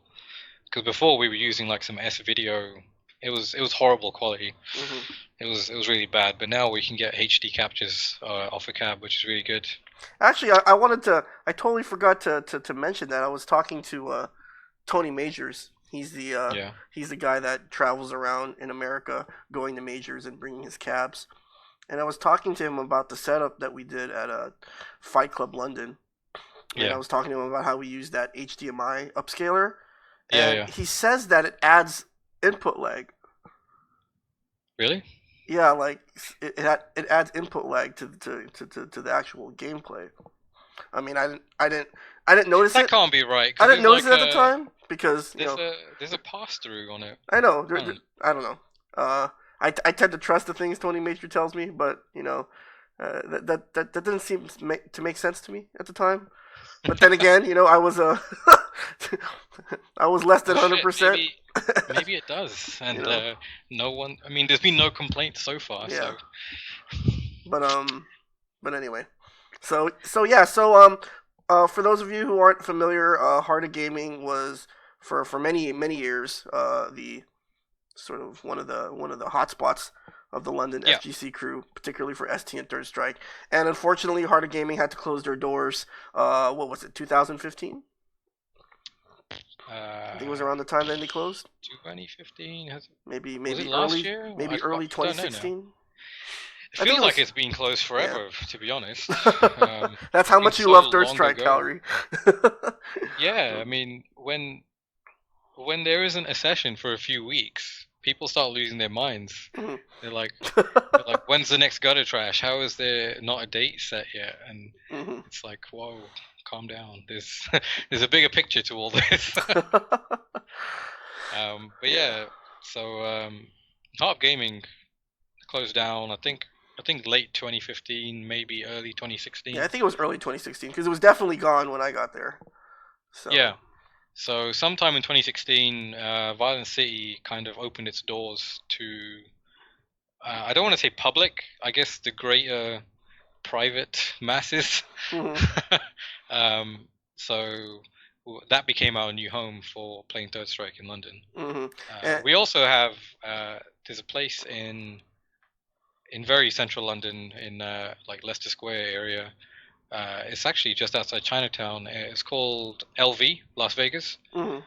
Speaker 2: Because before we were using like some S video. It was horrible quality.
Speaker 1: Mhm.
Speaker 2: It was really bad. But now we can get HD captures off a cab, which is really good.
Speaker 1: Actually, I wanted to. I totally forgot to mention that I was talking to Tony Majors.
Speaker 2: Yeah.
Speaker 1: He's the guy that travels around in America, going to majors and bringing his cabs. And I was talking to him about the setup that we did at Fight Club London. And I
Speaker 2: Yeah.
Speaker 1: was talking to him about how we use that HDMI upscaler.
Speaker 2: Yeah.
Speaker 1: And
Speaker 2: Yeah.
Speaker 1: he says that it adds input lag.
Speaker 2: Really?
Speaker 1: Yeah, like it adds input lag to the actual gameplay. I mean, I didn't notice
Speaker 2: That
Speaker 1: it.
Speaker 2: can't be right
Speaker 1: I
Speaker 2: because
Speaker 1: didn't
Speaker 2: there's
Speaker 1: notice
Speaker 2: like
Speaker 1: it at the time because
Speaker 2: there's a pass through on it.
Speaker 1: I know
Speaker 2: Hmm.
Speaker 1: I don't know. I tend to trust the things Tony Major tells me, but that didn't seem to make sense to me at the time. But then again, I was I was less than
Speaker 2: Well, shit.
Speaker 1: 100%.
Speaker 2: Maybe it does,
Speaker 1: you
Speaker 2: and
Speaker 1: know,
Speaker 2: no one. I mean, there's been no complaints so far.
Speaker 1: yeah.
Speaker 2: So
Speaker 1: But anyway, yeah, for those of you who aren't familiar, Heart of Gaming was for many years the sort of one of the hotspots of the London
Speaker 2: yeah.
Speaker 1: FGC crew, particularly for ST and Third Strike. And unfortunately, Heart of Gaming had to close their doors. What was it, 2015? I think it was
Speaker 2: Uh,
Speaker 1: around the time then they closed.
Speaker 2: 2015 has
Speaker 1: Maybe
Speaker 2: was it
Speaker 1: maybe
Speaker 2: last
Speaker 1: early
Speaker 2: year?
Speaker 1: maybe early
Speaker 2: I don't know now.
Speaker 1: 2016.
Speaker 2: It
Speaker 1: I think
Speaker 2: feels
Speaker 1: it
Speaker 2: like
Speaker 1: was.
Speaker 2: it's been closed
Speaker 1: Yeah.
Speaker 2: forever, to be honest.
Speaker 1: That's
Speaker 2: It's
Speaker 1: how
Speaker 2: been
Speaker 1: much you
Speaker 2: so
Speaker 1: love Third
Speaker 2: long
Speaker 1: Strike,
Speaker 2: ago.
Speaker 1: Halrey.
Speaker 2: Yeah, I mean, when there isn't a session for a few weeks, people start losing their minds.
Speaker 1: Mhm.
Speaker 2: They're like, they're like, when's the next gutter trash? How is there not a date set yet? And
Speaker 1: Mhm.
Speaker 2: it's like, whoa, calm down. There's there's a bigger picture to all this. But
Speaker 1: Yeah.
Speaker 2: yeah, so Heart of Gaming closed down. I think late 2015, maybe early
Speaker 1: Yeah, I
Speaker 2: 2016.
Speaker 1: think it was early 2016 because it was definitely gone when I got there. So.
Speaker 2: Yeah. So sometime in 2016, Violent City kind of opened its doors to I don't want to say public, I guess the greater private masses.
Speaker 1: Mhm.
Speaker 2: um, so that became our new home for playing Third Strike in London.
Speaker 1: Mhm. And,
Speaker 2: We also have there's a place in very central London in like Leicester Square area. It's actually just outside Chinatown. It's called LV, Las Vegas.
Speaker 1: mhm.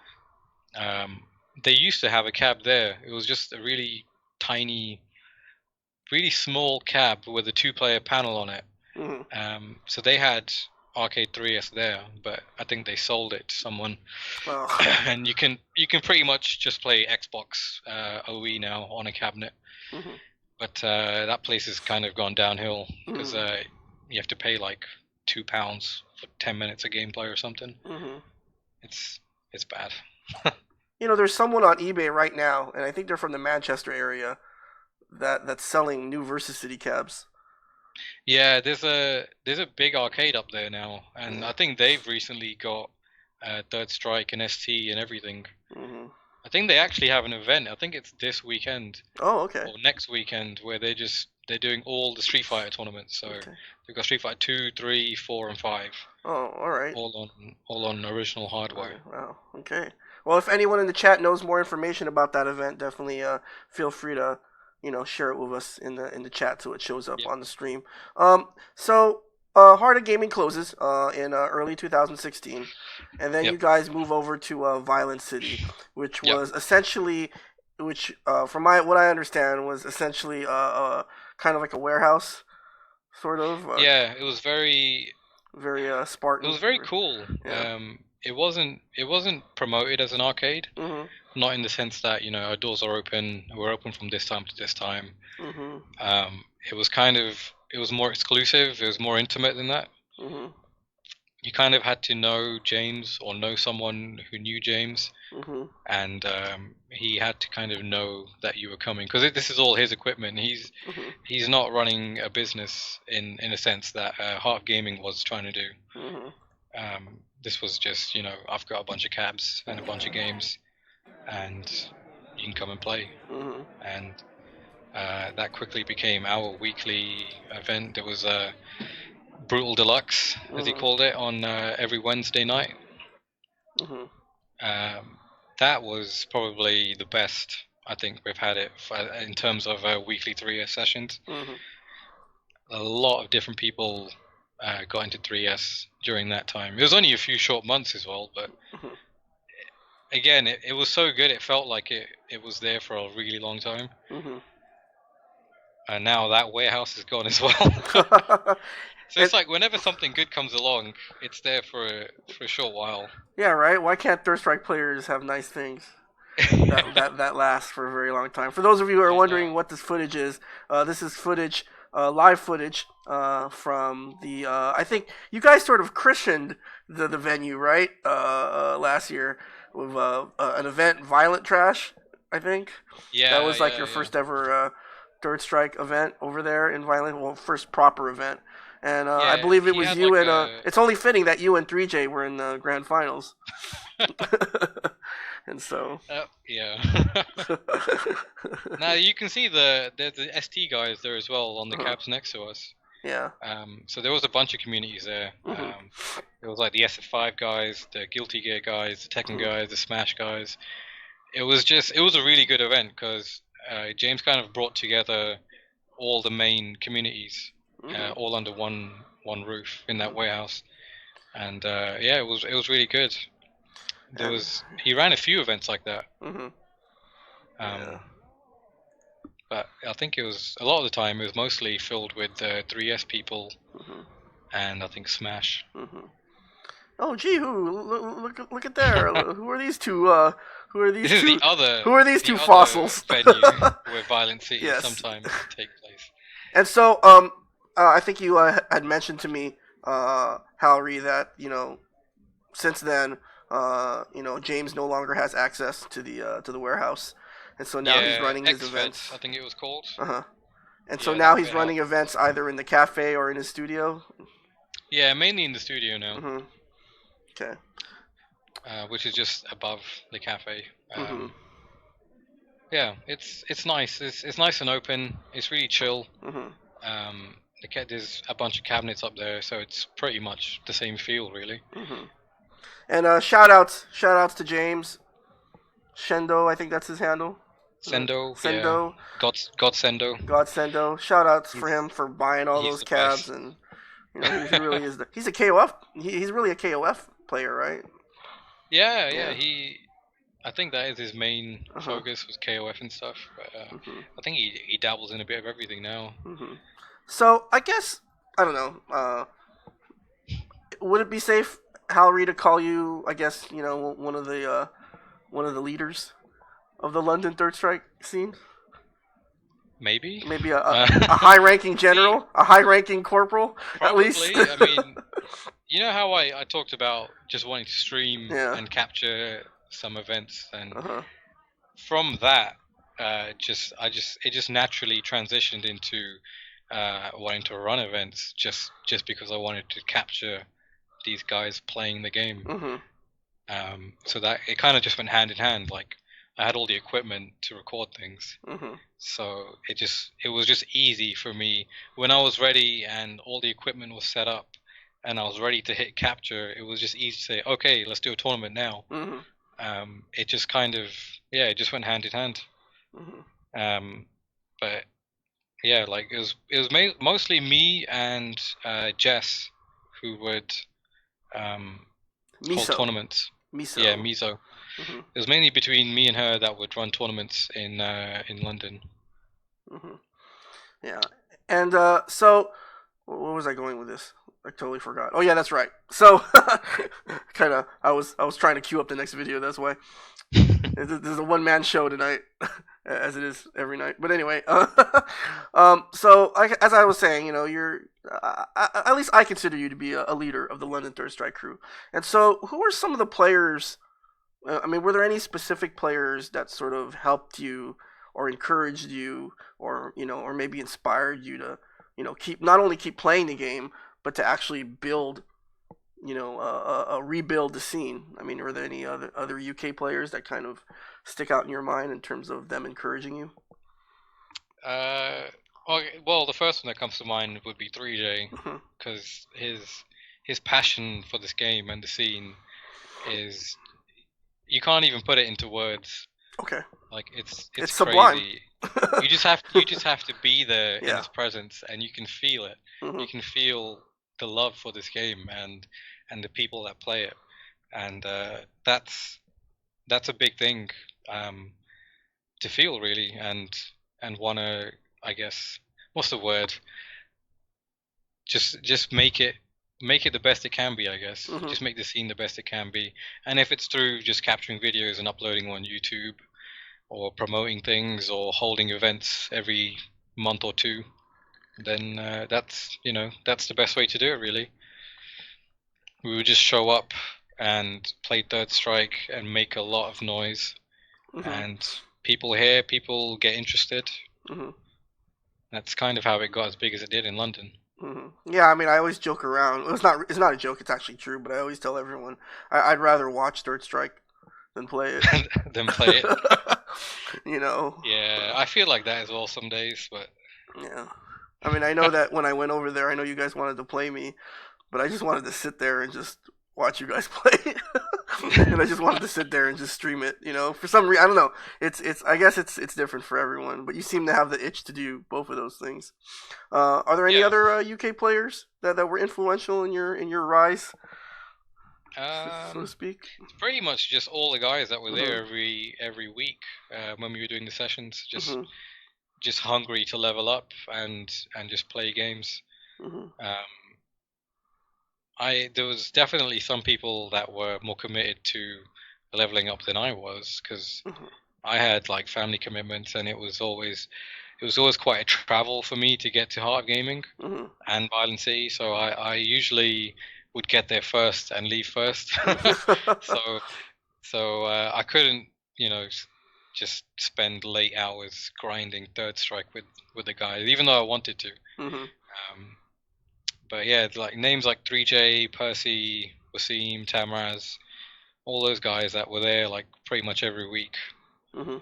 Speaker 2: Um, they used to have a cab there. It was just a really tiny, really small cab with a two-player panel on it.
Speaker 1: Mhm.
Speaker 2: So they had Arcade 3S there, but I think they sold it to someone.
Speaker 1: Oh.
Speaker 2: And you can pretty much just play Xbox OE now on a cabinet.
Speaker 1: Mhm.
Speaker 2: But that place has kind of gone downhill because
Speaker 1: Mhm.
Speaker 2: you have to pay like £2 for 10 minutes of gameplay or something.
Speaker 1: Mhm.
Speaker 2: It's it's bad.
Speaker 1: There's someone on eBay right now, and I think they're from the Manchester area that's selling new Versus City cabs.
Speaker 2: Yeah, there's a big arcade up there now, and
Speaker 1: Yeah.
Speaker 2: I think they've recently got Third Strike and ST and everything.
Speaker 1: Mhm.
Speaker 2: I think they actually have an event. I think it's this weekend
Speaker 1: Oh, okay.
Speaker 2: or next weekend where they're doing all the Street Fighter tournaments. So
Speaker 1: Okay.
Speaker 2: they've got Street Fighter 2, 3, 4, and 5,
Speaker 1: Oh, all right.
Speaker 2: all on original hardware.
Speaker 1: Wow. Okay. Well, if anyone in the chat knows more information about that event, definitely feel free to share it with us in the chat so it shows up
Speaker 2: Yeah,
Speaker 1: on the stream. So Heart of Gaming closes in early 2016, and then
Speaker 2: yep,
Speaker 1: you guys move over to Violent City, which
Speaker 2: yep,
Speaker 1: was essentially which from what I understand was essentially kind of like a warehouse, sort of
Speaker 2: Yeah,
Speaker 1: very
Speaker 2: it
Speaker 1: Spartan.
Speaker 2: was very cool.
Speaker 1: Yeah.
Speaker 2: It wasn't promoted as an arcade,
Speaker 1: Mhm.
Speaker 2: not in the sense that our doors are open, we're open from this time to this time.
Speaker 1: Mhm.
Speaker 2: It was more exclusive. It was more intimate than that.
Speaker 1: Mhm.
Speaker 2: You kind of had to know James or know someone who knew James,
Speaker 1: Mhm.
Speaker 2: and he had to kind of know that you were coming because this is all his equipment.
Speaker 1: Mhm.
Speaker 2: He's not running a business in a sense that Heart Gaming was trying to do.
Speaker 1: Mhm.
Speaker 2: This was just I've got a bunch of cabs and a bunch of games, and you can come and play.
Speaker 1: Mhm.
Speaker 2: And that quickly became our weekly event. There was a Brutal Deluxe, as he
Speaker 1: Mhm.
Speaker 2: called it, on every Wednesday night.
Speaker 1: Mhm.
Speaker 2: Um, that was probably the best I think we've had it in terms of weekly 3S sessions.
Speaker 1: Mhm.
Speaker 2: A lot of different people got into 3S during that time. It was only a few short months as well, but
Speaker 1: Mhm.
Speaker 2: again, it was so good. It felt like it was there for a really long time.
Speaker 1: Mhm.
Speaker 2: And now that warehouse is gone as well. So
Speaker 1: And
Speaker 2: it's like whenever something good comes along, it's there for a short while.
Speaker 1: yeah, right. Why can't Third Strike players have nice things that last for a very long time? For those of you who are
Speaker 2: I know.
Speaker 1: wondering what this footage is, this is footage, live footage from the. I think you guys sort of christened the venue, right? Last year with an event, Violent Trash. I think that
Speaker 2: Yeah,
Speaker 1: was like
Speaker 2: yeah,
Speaker 1: your
Speaker 2: yeah.
Speaker 1: first ever Third Strike event over there in Violent. Well, first proper event. And I
Speaker 2: Yeah,
Speaker 1: believe it
Speaker 2: he
Speaker 1: was
Speaker 2: had
Speaker 1: you
Speaker 2: like
Speaker 1: and
Speaker 2: a
Speaker 1: it's only fitting that you and 3J were in the grand finals. And so
Speaker 2: yeah. Now you can see there's the ST guys there as well on the
Speaker 1: uh-huh.
Speaker 2: cabs next to us.
Speaker 1: Yeah.
Speaker 2: So there was a bunch of communities there.
Speaker 1: Mhm.
Speaker 2: There was like the SF5 guys, the Guilty Gear guys, the Tekken
Speaker 1: Mhm.
Speaker 2: guys, the Smash guys. It was a really good event because James kind of brought together all the main communities,
Speaker 1: Mhm.
Speaker 2: all under one roof in that
Speaker 1: Mhm.
Speaker 2: warehouse, and yeah, it was really good.
Speaker 1: And
Speaker 2: He ran a few events like that,
Speaker 1: mhm. Yeah.
Speaker 2: um, but I think it was a lot of the time it was mostly filled with 3S people
Speaker 1: Mhm.
Speaker 2: and I think Smash.
Speaker 1: Mhm. Oh, gee, look at there. Who are these two? Who are these
Speaker 2: This is
Speaker 1: two? Who are these
Speaker 2: the
Speaker 1: two
Speaker 2: other
Speaker 1: fossils?
Speaker 2: venue where Violent City
Speaker 1: Yes.
Speaker 2: sometimes take place.
Speaker 1: And so, I think you had mentioned to me, Halrey, that since then, James no longer has access to the warehouse, and so now he's
Speaker 2: Yeah,
Speaker 1: running his
Speaker 2: XFed,
Speaker 1: events.
Speaker 2: I think it was called.
Speaker 1: Uh huh. And so
Speaker 2: Yeah,
Speaker 1: now
Speaker 2: that
Speaker 1: he's
Speaker 2: warehouse.
Speaker 1: running events either in the cafe or in his studio.
Speaker 2: Yeah, mainly in the studio now,
Speaker 1: Mhm. Okay.
Speaker 2: which is just above the cafe.
Speaker 1: Mhm.
Speaker 2: Yeah, it's nice. It's nice and open. It's really chill.
Speaker 1: Mhm.
Speaker 2: There's a bunch of cabinets up there, so it's pretty much the same feel, really.
Speaker 1: Mhm. And shout outs to James Shendo. I think that's his handle.
Speaker 2: Sendo, yeah,
Speaker 1: Sendo.
Speaker 2: God Sendo.
Speaker 1: God Sendo. Shout outs for
Speaker 2: He's
Speaker 1: him for buying all
Speaker 2: he's
Speaker 1: those
Speaker 2: the
Speaker 1: cabs,
Speaker 2: best.
Speaker 1: and he really is he's a KOF. He's really a KOF player, right?
Speaker 2: Yeah, yeah.
Speaker 1: Yeah.
Speaker 2: I think that is his main
Speaker 1: Uh huh.
Speaker 2: focus was KOF and stuff. But
Speaker 1: Mhm.
Speaker 2: I think he dabbles in a bit of everything now.
Speaker 1: Mhm. So I guess I don't know. Would it be safe, Hallery, to call you? I guess one of the leaders of the London Third Strike scene.
Speaker 2: Maybe.
Speaker 1: Maybe
Speaker 2: Uh,
Speaker 1: a high ranking
Speaker 2: See,
Speaker 1: general, a high ranking corporal, at least.
Speaker 2: probably. I mean, you know how I talked about just wanting to stream
Speaker 1: Yeah.
Speaker 2: and capture some events, and
Speaker 1: Uh huh.
Speaker 2: from that, it just naturally transitioned into wanting to run events just because I wanted to capture these guys playing the game.
Speaker 1: Mhm.
Speaker 2: So that it kind of just went hand in hand. Like I had all the equipment to record things,
Speaker 1: Mhm.
Speaker 2: so it was just easy for me when I was ready and all the equipment was set up and I was ready to hit capture. It was just easy to say, okay, let's do a tournament now.
Speaker 1: Mhm.
Speaker 2: It just kind of it just went hand in hand.
Speaker 1: Mhm.
Speaker 2: Um, but yeah, like it was mostly me and Jess who would um, hold
Speaker 1: Miso.
Speaker 2: tournaments. Yeah,
Speaker 1: Miso.
Speaker 2: Miso.
Speaker 1: Mm-hmm.
Speaker 2: It was mainly between me and her that would run tournaments in London.
Speaker 1: Mm-hmm. Yeah. And so, where was I going with this? I totally forgot. Oh yeah, that's right. So, kind of, I was trying to queue up the next video. That's why. This is a one man show tonight, as it is every night. But anyway, as I was saying, you're at least I consider you to be a leader of the London Third Strike crew. And so, who are some of the players? I mean, were there any specific players that sort of helped you, or encouraged you, or or maybe inspired you to, keep not only keep playing the game, but to actually build rebuild the scene. I mean, were there any other UK players that kind of stick out in your mind in terms of them encouraging you?
Speaker 2: Uh, well, the first one that comes to mind would be 3J,
Speaker 1: Hmm.
Speaker 2: because his passion for this game and the scene is, you can't even put it into words.
Speaker 1: Okay,
Speaker 2: Like it's
Speaker 1: it's sublime.
Speaker 2: crazy. You just have to be there in
Speaker 1: Yeah.
Speaker 2: his presence, and you can feel it.
Speaker 1: Hmm.
Speaker 2: You can feel the love for this game and the people that play it, and that's a big thing, um, to feel really, and wanna, I guess, what's the word? Just make it the best it can be, I guess.
Speaker 1: Hmm.
Speaker 2: Just make the scene the best it can be, and if it's through just capturing videos and uploading on YouTube, or promoting things, or holding events every month or two, then that's the best way to do it. Really, we would just show up and play Third Strike and make a lot of noise,
Speaker 1: Hmm.
Speaker 2: and people hear, people get interested.
Speaker 1: Hmm.
Speaker 2: That's kind of how it got as big as it did in London.
Speaker 1: Hmm. Yeah, I mean, I always joke around. It's not a joke. It's actually true. But I always tell everyone I'd rather watch Third Strike than play it.
Speaker 2: Then play it.
Speaker 1: you know.
Speaker 2: Yeah, I feel like that as well some days, but
Speaker 1: Yeah. I mean, I know that when I went over there, I know you guys wanted to play me, but I just wanted to sit there and just watch you guys play. And I just wanted to sit there and just stream it. For some reason, I don't know. It's. I guess it's different for everyone. But you seem to have the itch to do both of those things. Are there any
Speaker 2: yeah.
Speaker 1: other UK players that were influential in your rise, so to
Speaker 2: Um,
Speaker 1: speak?
Speaker 2: it's pretty much just all the guys that were
Speaker 1: Mhm.
Speaker 2: there every week, when we were doing the sessions,
Speaker 1: Mhm.
Speaker 2: just hungry to level up and just play games.
Speaker 1: Mhm.
Speaker 2: Um, I there was definitely some people that were more committed to leveling up than I was, because
Speaker 1: Mhm.
Speaker 2: I had like family commitments, and it was always quite a travel for me to get to Heart of Gaming
Speaker 1: Mhm.
Speaker 2: and Violent City. So I usually would get there first and leave first. so I couldn't, just spend late hours grinding Third Strike with the guys, even though I wanted to.
Speaker 1: Mhm.
Speaker 2: Um, but yeah, like names like 3J, Percy, Wasim, Tamraz, all those guys that were there like pretty much every week.
Speaker 1: Mhm.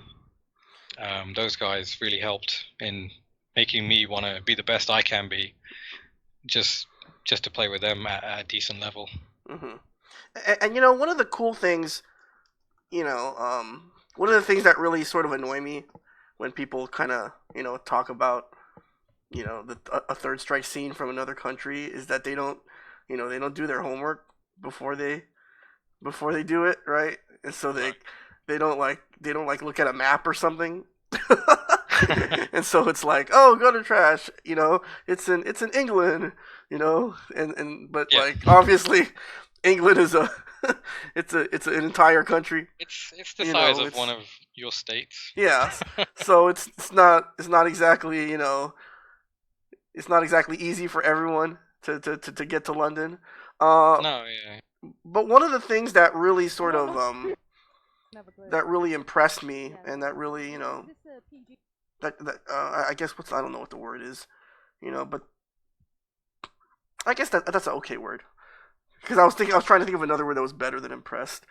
Speaker 2: Those guys really helped in making me want to be the best I can be, just just to play with them at a decent level.
Speaker 1: Mhm. And one of the cool things, one of the things that really sort of annoy me when people kind of talk about a third strike scene from another country is that they don't do their homework before they do it, right? And so they don't like look at a map or something.
Speaker 2: Right.
Speaker 1: And so it's like, oh, gutter trash, it's in England, and but
Speaker 2: Yeah,
Speaker 1: like obviously England is a it's an entire country,
Speaker 2: it's the size of one
Speaker 1: it's
Speaker 2: of your states.
Speaker 1: yeah. So it's not exactly easy for everyone to get to London. Uh,
Speaker 2: No, yeah,
Speaker 1: but one of the things that really sort of that really impressed me, and that really I guess I don't know what the word is, but I guess that's an okay word, because I was trying to think of another word that was better than impressed.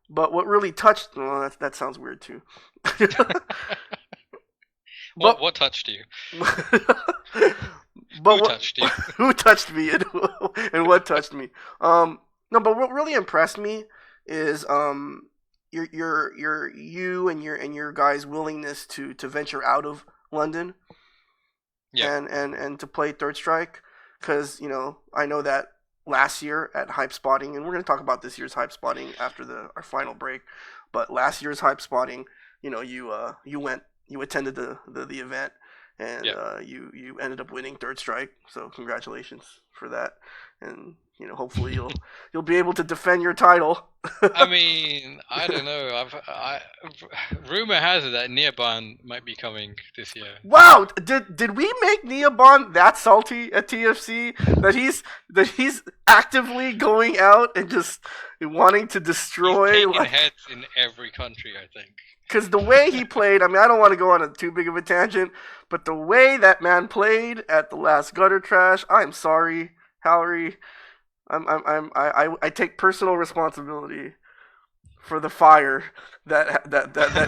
Speaker 1: But what really touched, well, that sounds weird too.
Speaker 2: what
Speaker 1: but
Speaker 2: what touched you?
Speaker 1: but
Speaker 2: Who
Speaker 1: what
Speaker 2: touched you?
Speaker 1: who touched me, and what touched me? No, but what really impressed me is you and your guys' willingness to venture out of London
Speaker 2: Yeah,
Speaker 1: and to play Third Strike, because I know that last year at Hype Spotting, and we're going to talk about this year's Hype Spotting after our final break. But last year's hype spotting, you attended the event, and
Speaker 2: Yeah.
Speaker 1: you ended up winning third strike. So congratulations for that, and hopefully you'll be able to defend your title.
Speaker 2: I mean, I don't know. Rumor has it that Neoban might be coming this year.
Speaker 1: Wow, did we make Neobon that salty at TFC that he's actively going out and just wanting to destroy?
Speaker 2: He's taking heads in every country, I think.
Speaker 1: Because the way he played, I mean, I don't want to go on a too big of a tangent, but the way that man played at the last gutter trash, I'm sorry, Halrey. I take personal responsibility for the fire that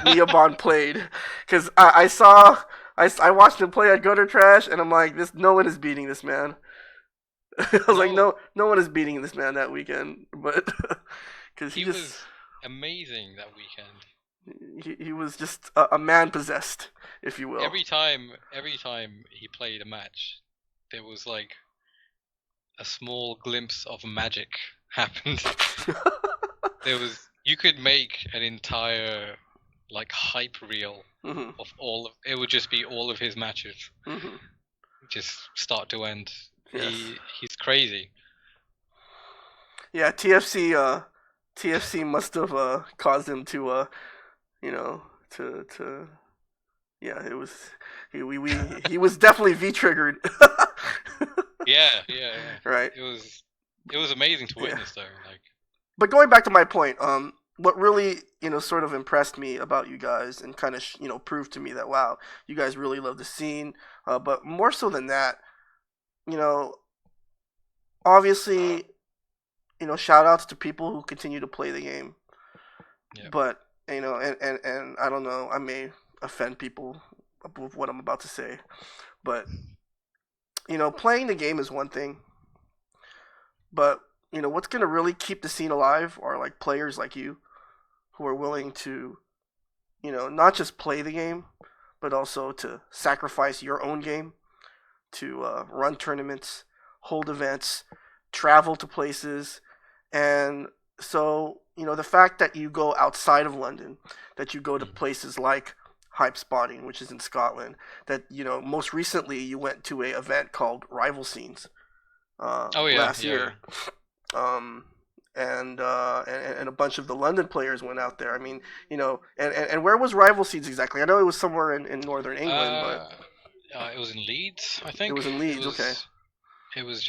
Speaker 1: Neobon played, because I watched him play at gutter trash, and I'm like, no one is beating this man. I was like, no one is beating this man that weekend, but because
Speaker 2: he was amazing that weekend.
Speaker 1: He was just a man possessed, if you will.
Speaker 2: Every time he played a match, there was like a small glimpse of magic happened. You could make an entire like hype reel of it would just be all of his matches, just start to end. Yes. He's crazy.
Speaker 1: Yeah, TFC must have caused him to yeah, it was he was definitely V-triggered.
Speaker 2: yeah.
Speaker 1: Right.
Speaker 2: It was amazing to witness though. Like,
Speaker 1: but going back to my point, what really sort of impressed me about you guys and kind of proved to me that wow, you guys really love the scene. But more so than that, obviously, shout outs to people who continue to play the game.
Speaker 2: Yeah.
Speaker 1: But and I don't know, I may offend people with what I'm about to say, but playing the game is one thing, but what's gonna really keep the scene alive are like players like you who are willing to not just play the game, but also to sacrifice your own game to run tournaments, hold events, travel to places. And so the fact that you go outside of London, that you go to places like HYPESPOTTING, which is in Scotland, that most recently you went to a event called Rival Scenes last year. And a bunch of the London players went out there. I mean, and where was Rival Scenes exactly? I know it was somewhere in northern England, but
Speaker 2: it was in Leeds, I think.
Speaker 1: It was in Leeds. Okay.
Speaker 2: It was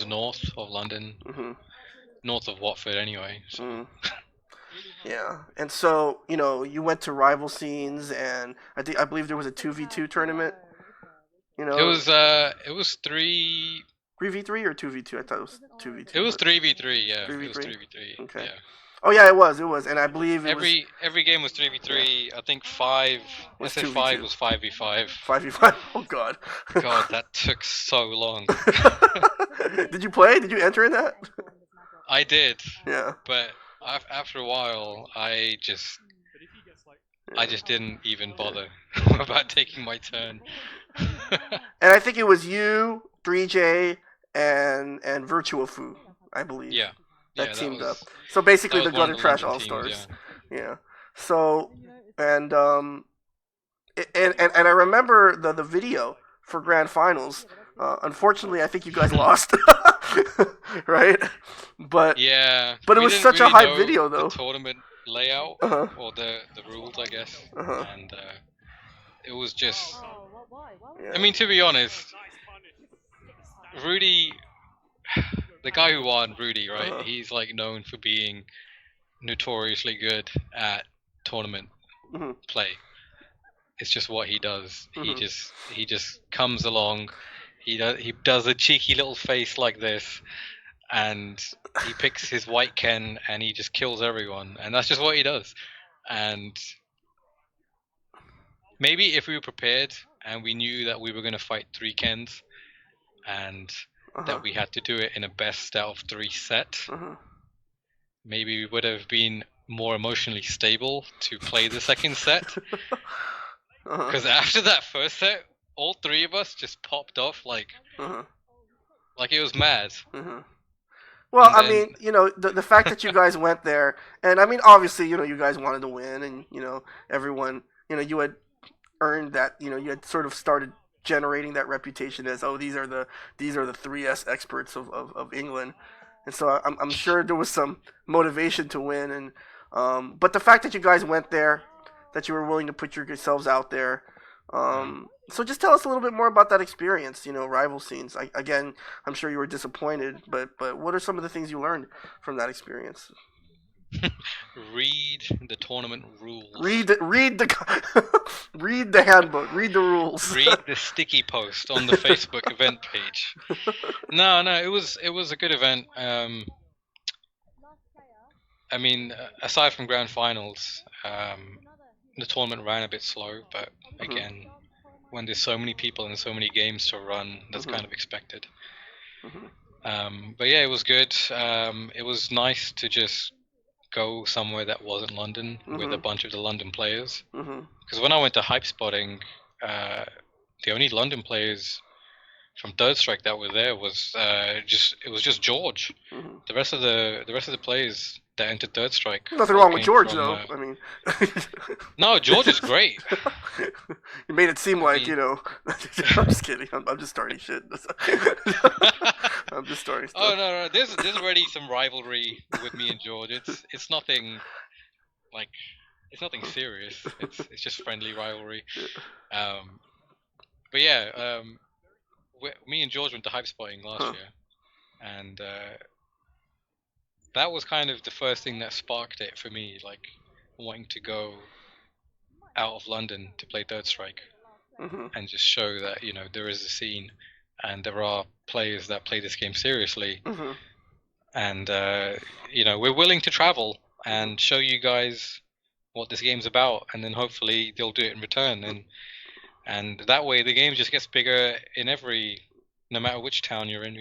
Speaker 2: north of London, north of Watford, anyway. So.
Speaker 1: Yeah, and so you went to Rival Scenes, and I believe there was a 2v2 tournament.
Speaker 2: It was 3v3
Speaker 1: or 2v2. I thought it was 2v2.
Speaker 2: It was 3v3. Yeah.
Speaker 1: 3v3?
Speaker 2: It was 3v3.
Speaker 1: Okay.
Speaker 2: Yeah.
Speaker 1: Oh yeah, it was, and I believe
Speaker 2: every game was 3v3. Yeah. I think 5 was 5 was 5v5.
Speaker 1: 5v5. Oh god.
Speaker 2: God, that took so long.
Speaker 1: Did you play? Did you enter in that?
Speaker 2: I did.
Speaker 1: Yeah.
Speaker 2: But after a while, I just didn't even bother about taking my turn.
Speaker 1: And I think it was you, 3J, and Virtuafu, I believe.
Speaker 2: Yeah.
Speaker 1: That teamed up. So basically the Gutter Trash All Stars. Yeah. So and I remember the video for Grand Finals. Unfortunately, I think you guys lost. Right? But
Speaker 2: yeah.
Speaker 1: But it was such a hype video, though.
Speaker 2: The tournament layout or the rules, I guess. And it was just. Yeah. I mean, to be honest, Rudy, the guy who won, Rudy, right? He's like known for being notoriously good at tournament play. It's just what he does. He just comes along. He does a cheeky little face like this, and he picks his white Ken and he just kills everyone, and that's just what he does. And maybe if we were prepared and we knew that we were going to fight 3 Kens, and that we had to do it in a best out of 3 set, maybe we would have been more emotionally stable to play the second set. Because after that first set, all 3 of us just popped off like it was mad.
Speaker 1: Well,
Speaker 2: And
Speaker 1: I
Speaker 2: then
Speaker 1: mean, the fact that you guys went there, and I mean, obviously, you guys wanted to win, and everyone, you had earned that. You had sort of started generating that reputation as, oh, these are the 3S experts of England, and so I'm sure there was some motivation to win, and but the fact that you guys went there, that you were willing to put yourselves out there.
Speaker 2: mm,
Speaker 1: So just tell us a little bit more about that experience. Rival scenes. Again, I'm sure you were disappointed, but what are some of the things you learned from that experience?
Speaker 2: read the tournament rules.
Speaker 1: Read the read the handbook. Read the rules.
Speaker 2: Read the sticky post on the Facebook event page. No, no, it was a good event. I mean, aside from grand finals, the tournament ran a bit slow, but
Speaker 1: Mhm,
Speaker 2: again, when there's so many people and so many games to run, that's
Speaker 1: mhm,
Speaker 2: kind of expected.
Speaker 1: mhm,
Speaker 2: But yeah, it was good. It was nice to just go somewhere that wasn't London with a
Speaker 1: mhm,
Speaker 2: bunch of the London players.
Speaker 1: mhm,
Speaker 2: Because when I went to Hype Spotting, uh, the only London players from Third Strike that were there was just George.
Speaker 1: mhm.
Speaker 2: The rest of the players that entered Third Strike
Speaker 1: Nothing
Speaker 2: all
Speaker 1: wrong with
Speaker 2: came
Speaker 1: George,
Speaker 2: from.
Speaker 1: though. I mean,
Speaker 2: No, George is great.
Speaker 1: you made it seem
Speaker 2: I
Speaker 1: like
Speaker 2: mean,
Speaker 1: I'm just kidding. I'm just starting shit. I'm just starting
Speaker 2: oh
Speaker 1: stuff.
Speaker 2: no, no, there's already some rivalry with me and George. It's nothing like it's nothing serious. It's just friendly rivalry. Um, but yeah, me and George went to Hype Spotting last
Speaker 1: Huh.
Speaker 2: year, and that was kind of the first thing that sparked it for me, like wanting to go out of London to play Third Strike
Speaker 1: Mhm.
Speaker 2: and just show that there is a scene and there are players that play this game seriously,
Speaker 1: Mhm.
Speaker 2: and we're willing to travel
Speaker 1: Mhm.
Speaker 2: and show you guys what this game's about, and then hopefully they'll do it in return, and that way the game just gets bigger in no matter which town you're in.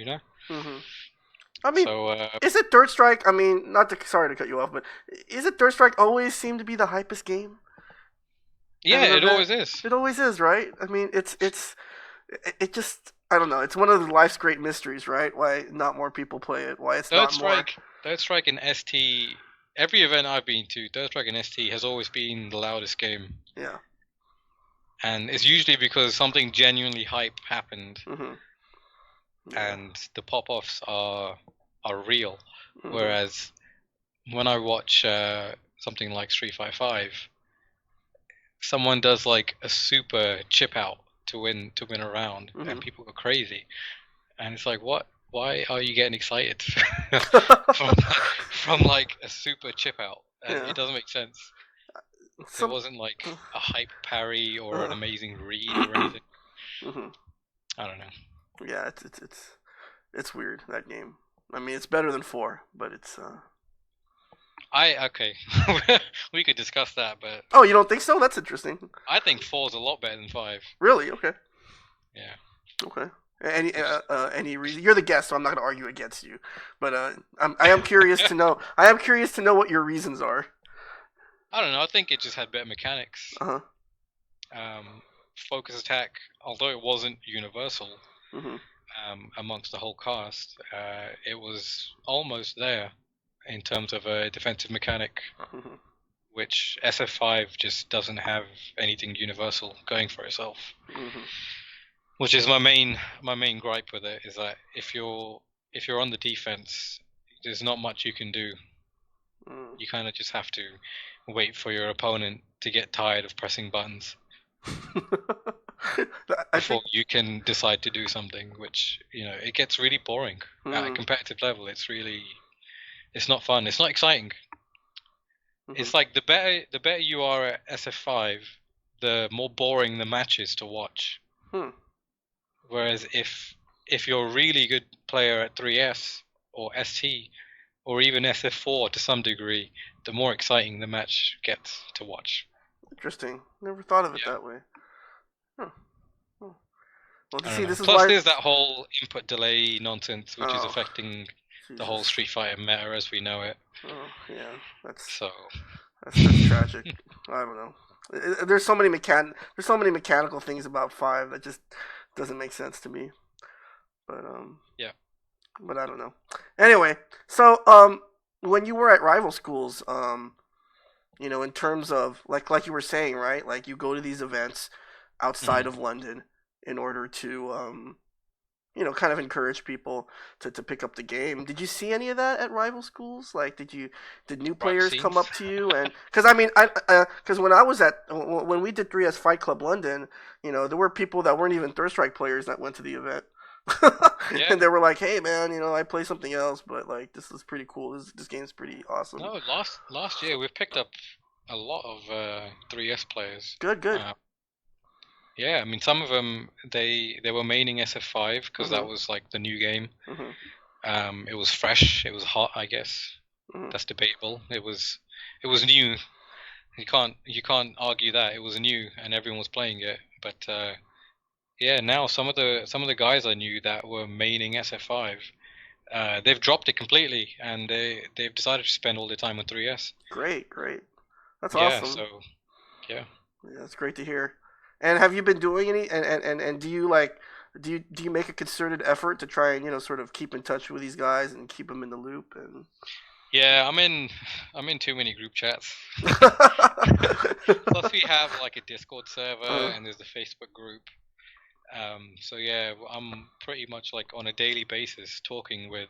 Speaker 1: Mhm. I mean,
Speaker 2: So
Speaker 1: is it Third Strike? I mean, not to sorry to cut you off, but is it Third Strike always seem to be the hypest game at
Speaker 2: yeah,
Speaker 1: an
Speaker 2: it
Speaker 1: event?
Speaker 2: always is.
Speaker 1: It always is, right? I mean, it just I don't know. It's one of life's great mysteries, right? Why not more people play it? Why it's
Speaker 2: Third
Speaker 1: not more?
Speaker 2: Strike, Third Strike and ST. Every event I've been to, Third Strike and ST has always been the loudest game,
Speaker 1: Yeah.
Speaker 2: and it's usually because something genuinely hype happened,
Speaker 1: Mhm. Yeah.
Speaker 2: and the pop-offs are real.
Speaker 1: Mhm.
Speaker 2: Whereas when I watch something like Street Fighter 5, someone does like a super chip out to win a round, and
Speaker 1: Mhm.
Speaker 2: people go crazy, and it's like, what? Why are you getting excited from from like a super chip out? And
Speaker 1: Yeah.
Speaker 2: it doesn't make sense. There
Speaker 1: Some.
Speaker 2: wasn't like a hype parry or an
Speaker 1: Uh,
Speaker 2: amazing read or anything.
Speaker 1: mhm.
Speaker 2: I don't know.
Speaker 1: Yeah. It's weird that game. I mean, it's better than four, but it's.
Speaker 2: Okay, we could discuss that, but
Speaker 1: Oh, you don't think so? That's interesting.
Speaker 2: I think four's a lot better than five.
Speaker 1: Really? Okay.
Speaker 2: Yeah.
Speaker 1: Okay. Any
Speaker 2: It's,
Speaker 1: any reason? You're the guest, so I'm not going to argue against you. But I am curious to know. I am curious to know what your reasons are.
Speaker 2: I don't know. I think it just had better mechanics.
Speaker 1: Uh huh.
Speaker 2: Um, Focus attack, although it wasn't universal
Speaker 1: Mhm.
Speaker 2: amongst the whole cast, it was almost there in terms of a defensive mechanic,
Speaker 1: Mhm.
Speaker 2: which SF5 just doesn't have anything universal going for itself.
Speaker 1: Mhm.
Speaker 2: Which is my main gripe with it, is that if you're on the defense, there's not much you can do.
Speaker 1: Mm.
Speaker 2: You kind of just have to wait for your opponent to get tired of pressing buttons
Speaker 1: I think.
Speaker 2: before you can decide to do something, which it gets really boring at a
Speaker 1: Mm.
Speaker 2: competitive level. It's not fun. It's not exciting.
Speaker 1: Mhm.
Speaker 2: It's like the better you are at SF5, the more boring the match is to watch.
Speaker 1: Hmm.
Speaker 2: Whereas if you're a really good player at 3S or ST or even SF4 to some degree, the more exciting the match gets to watch.
Speaker 1: Interesting. Never thought of it
Speaker 2: Yeah,
Speaker 1: that way. Huh. Hmm. Well,
Speaker 2: I don't
Speaker 1: see,
Speaker 2: know.
Speaker 1: this is
Speaker 2: Plus,
Speaker 1: why.
Speaker 2: there's that whole input delay nonsense, which is
Speaker 1: Oh,
Speaker 2: affecting the whole
Speaker 1: Jesus.
Speaker 2: Street Fighter meta as we know it.
Speaker 1: Oh, yeah. That's
Speaker 2: So,
Speaker 1: that's tragic. I don't know. There's so many mechanical things about five that just doesn't make sense to me. But
Speaker 2: yeah.
Speaker 1: but I don't know. Anyway, so when you were at rival schools, in terms of like you were saying, right? Like you go to these events outside
Speaker 2: Mhm.
Speaker 1: of London in order to kind of encourage people to pick up the game. Did you see any of that at rival schools? Like, did new
Speaker 2: Rival
Speaker 1: players come
Speaker 2: scenes.
Speaker 1: up to you? And because I mean, because when we did 3S Fight Club London, there were people that weren't even Third Strike players that went to the event.
Speaker 2: Yeah.
Speaker 1: And they were like, "Hey, man, I play something else, but like this is pretty cool. This game's pretty awesome."
Speaker 2: No, last year we've picked up a lot of 3S players.
Speaker 1: Good, good.
Speaker 2: Yeah, I mean some of them they were maining SF5 because that
Speaker 1: Mhm,
Speaker 2: was like the new game.
Speaker 1: mhm,
Speaker 2: It was fresh, it was hot, I guess.
Speaker 1: mhm.
Speaker 2: That's debatable. It was new. You can't argue that it was new and everyone was playing it. But yeah, now some of the guys I knew that were maining SF5, they've dropped it completely and they've decided to spend all their time on 3S.
Speaker 1: Great, great. That's
Speaker 2: Yeah,
Speaker 1: awesome.
Speaker 2: so yeah.
Speaker 1: Yeah, that's great to hear. And have you been doing any? And do you do you make a concerted effort to try and sort of keep in touch with these guys and keep them in the loop? And
Speaker 2: Yeah, I'm in too many group chats. Plus we have like a Discord server
Speaker 1: uh,
Speaker 2: and there's the Facebook group. So yeah, I'm pretty much like on a daily basis talking with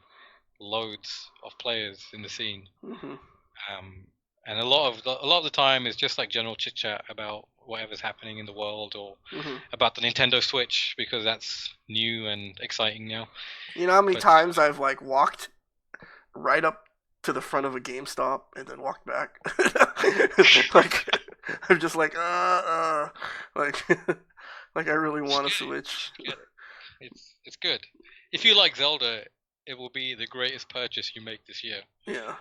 Speaker 2: loads of players in the scene.
Speaker 1: mhm,
Speaker 2: Um, and a lot of the time is just like general chit chat about whatever's happening in the world or
Speaker 1: mhm.
Speaker 2: about the Nintendo Switch because that's new and exciting now.
Speaker 1: You know how many
Speaker 2: But
Speaker 1: times I've like walked right up to the front of a GameStop and then walked back? Like I'm just like like I really
Speaker 2: you should
Speaker 1: want a
Speaker 2: get it. You
Speaker 1: Switch.
Speaker 2: should get it. It's good. If you like Zelda, it will be the greatest purchase you make this year.
Speaker 1: Yeah,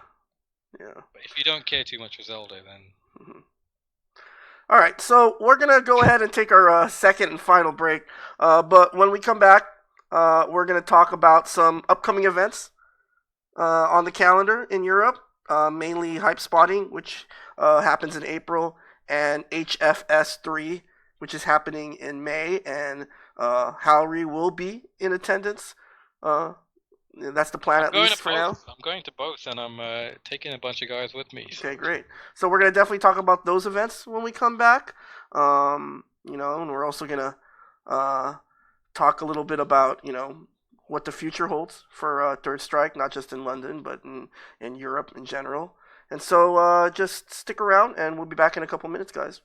Speaker 1: yeah.
Speaker 2: But if you don't care too much for Zelda, then
Speaker 1: Mhm. All right, so we're gonna go ahead and take our second and final break. But when we come back, we're gonna talk about some upcoming events on the calendar in Europe, mainly Hype Spotting, which happens in April, and HFS3, which is happening in May, and Halrey will be in attendance. Uh, that's the plan,
Speaker 2: I'm
Speaker 1: at
Speaker 2: going to
Speaker 1: least for now.
Speaker 2: both. I'm going to both, and I'm taking a bunch of guys with me. So
Speaker 1: Okay, great. So we're gonna definitely talk about those events when we come back. And we're also gonna uh, talk a little bit about what the future holds for Third Strike, not just in London but in Europe in general. And so just stick around, and we'll be back in a couple minutes, guys.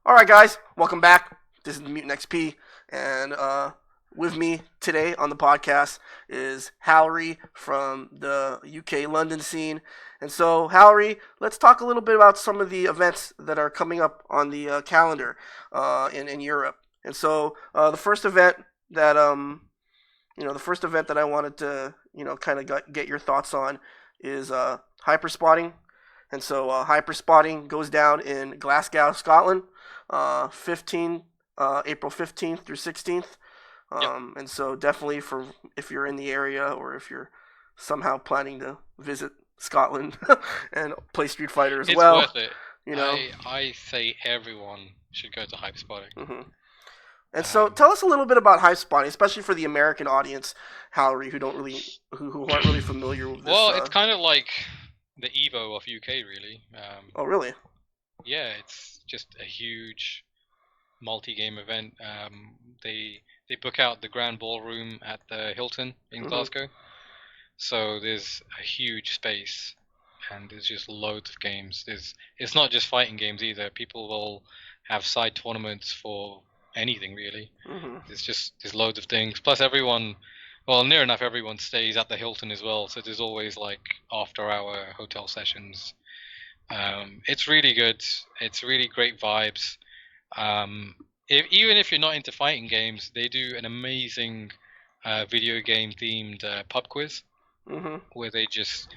Speaker 1: All right, guys, welcome back. This is the Mutant XP, and with me today on the podcast is Halrey from the UK London scene. And so, Halrey, let's talk a little bit about some of the events that are coming up on the calendar in Europe. And so, the first event that the first event that I wanted to kind of get your thoughts on is hyperspotting. And so, hyperspotting goes down in Glasgow, Scotland, 15 April 15th through 16th.
Speaker 2: Yep.
Speaker 1: And so definitely for if you're in the area or if you're somehow planning to visit Scotland and play Street Fighter as
Speaker 2: It's
Speaker 1: well.
Speaker 2: worth it.
Speaker 1: You know,
Speaker 2: I say everyone should go to HYPESPOTTIng.
Speaker 1: Mm-hmm. And so tell us a little bit about hyperspotting, especially for the American audience, Hallery, who aren't really familiar with this.
Speaker 2: Well, it's kind of like the Evo of UK, really.
Speaker 1: Oh, really?
Speaker 2: Yeah, it's just a huge multi-game event. They book out the Grand Ballroom at the Hilton in Glasgow, so there's a huge space, and there's just loads of games. It's not just fighting games either. People will have side tournaments for anything really. There's loads of things. Plus near enough everyone stays at the Hilton as well, so there's always like after-hour hotel sessions. It's really good. It's really great vibes. Even if you're not into fighting games, they do an amazing video game themed pub quiz, where they just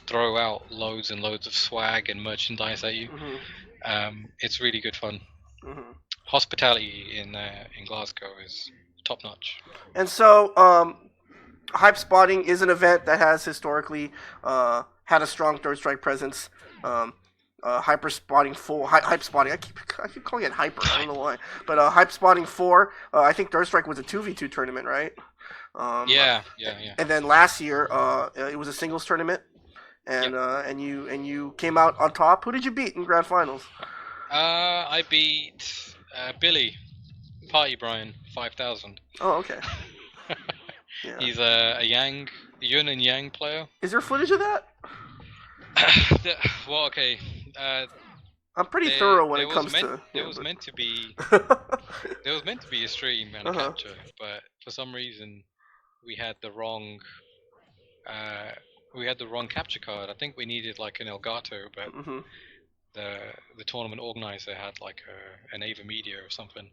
Speaker 2: throw out loads and loads of swag and merchandise at you. It's really good fun. Hospitality in Glasgow is top notch.
Speaker 1: And so, hyperspotting is an event that has historically had a strong third strike presence. Hyperspotting 4, hyperspotting. I keep calling it hyper. I don't know why, but hyperspotting 4. I think third strike was a 2v2 tournament, right?
Speaker 2: Yeah.
Speaker 1: And then last year, it was a singles tournament, and and you came out on top. Who did you beat in grand finals?
Speaker 2: I beat Billy Party Brian 5000.
Speaker 1: Oh, okay. Yeah.
Speaker 2: He's a yin and yang player.
Speaker 1: Is there footage of that?
Speaker 2: Well, okay.
Speaker 1: I'm pretty thorough when it comes to.
Speaker 2: There was meant to be a stream and a capture, but for some reason we had the wrong capture card. I think we needed like an Elgato, but the tournament organizer had like an Ava Media or something,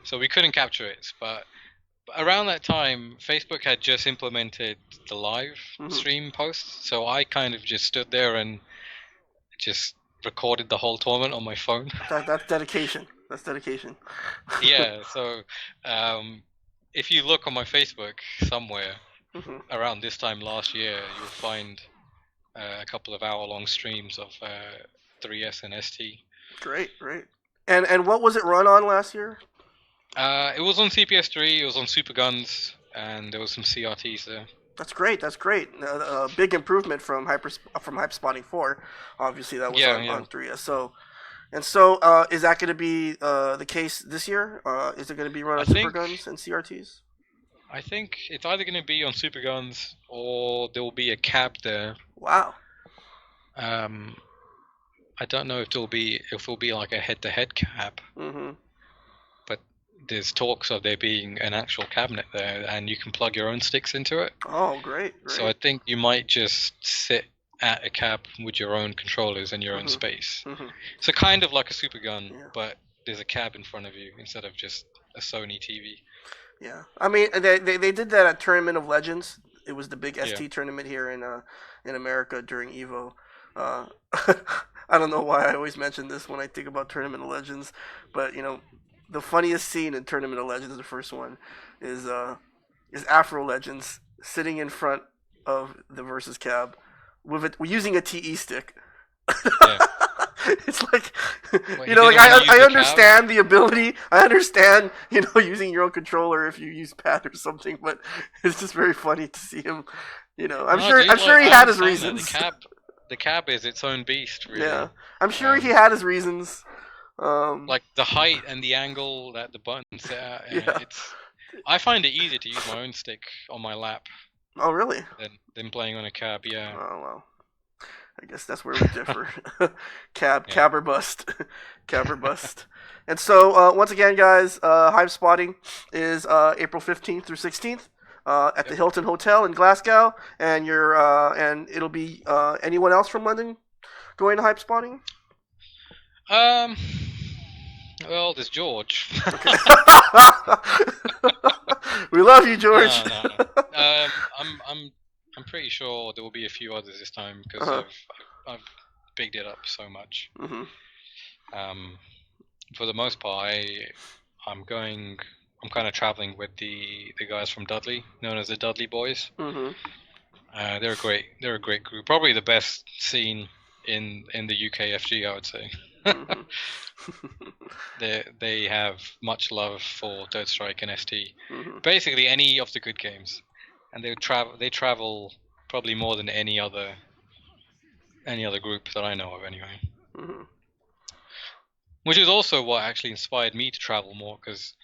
Speaker 2: so we couldn't capture it. But around that time, Facebook had just implemented the live stream posts, so I kind of just stood there and just recorded the whole tournament on my phone.
Speaker 1: That's dedication. That's dedication.
Speaker 2: Yeah, so if you look on my Facebook somewhere around this time last year, you'll find a couple of hour-long streams of 3S and ST. Great. And what was it run on last year? It was on CPS3, it was on Super Guns, and there was some CRTs there.
Speaker 1: That's great. A big improvement from hyperspotting 4. Obviously, that was on 3S. So is that going to be the case this year? Is it going to be run on Super Guns and CRTs?
Speaker 2: I think it's either going to be on Super Guns or there will be a cab there.
Speaker 1: Wow.
Speaker 2: I don't know if it'll be like a head-to-head cab. But there's talks of there being an actual cabinet there, and you can plug your own sticks into it.
Speaker 1: Oh, great.
Speaker 2: So I think you might just sit at a cab with your own controllers and your own space. So kind of like a Super Gun, but there's a cab in front of you instead of just a Sony TV.
Speaker 1: Yeah, I mean they did that at Tournament of Legends. It was the big ST tournament here in America during Evo. I don't know why I always mention this when I think about Tournament of Legends, but the funniest scene in Tournament of Legends, the first one, is Afro Legends sitting in front of the versus cab using a TE stick. It's like, I understand the ability. I understand, using your own controller if you use pad or something, but it's just very funny to see him. I'm sure he had his reasons.
Speaker 2: The cab is its own beast, really.
Speaker 1: Yeah, I'm sure he had his reasons.
Speaker 2: Like the height and the angle that the button's set at. I find it easier to use my own stick on my lap.
Speaker 1: Oh, really?
Speaker 2: Than playing on a cab, yeah.
Speaker 1: Oh, well. I guess that's where we differ.
Speaker 2: Yeah.
Speaker 1: Cab or bust, cab or bust. And so once again, guys, Hype Spotting is April 15th through 16th. At the
Speaker 2: Yep.
Speaker 1: Hilton Hotel in Glasgow, and it'll be anyone else from London going to Hype Spotting?
Speaker 2: Um. Well, there's George.
Speaker 1: Okay. We love you, George.
Speaker 2: No, no. I'm pretty sure there will be a few others this time because
Speaker 1: Uh-huh.
Speaker 2: I've bigged it up so much.
Speaker 1: Mhm.
Speaker 2: Um, for the most part, I'm going. I'm kind of traveling with the guys from Dudley, known as the Dudley Boys.
Speaker 1: Mhm.
Speaker 2: They're a great group. Probably the best scene in the UK FG, I would say.
Speaker 1: Mhm.
Speaker 2: They have much love for Third Strike and ST.
Speaker 1: Mhm.
Speaker 2: Basically, any of the good games, and they travel probably more than any other group that I know of, anyway.
Speaker 1: Mhm.
Speaker 2: Which is also what actually inspired me to travel more, because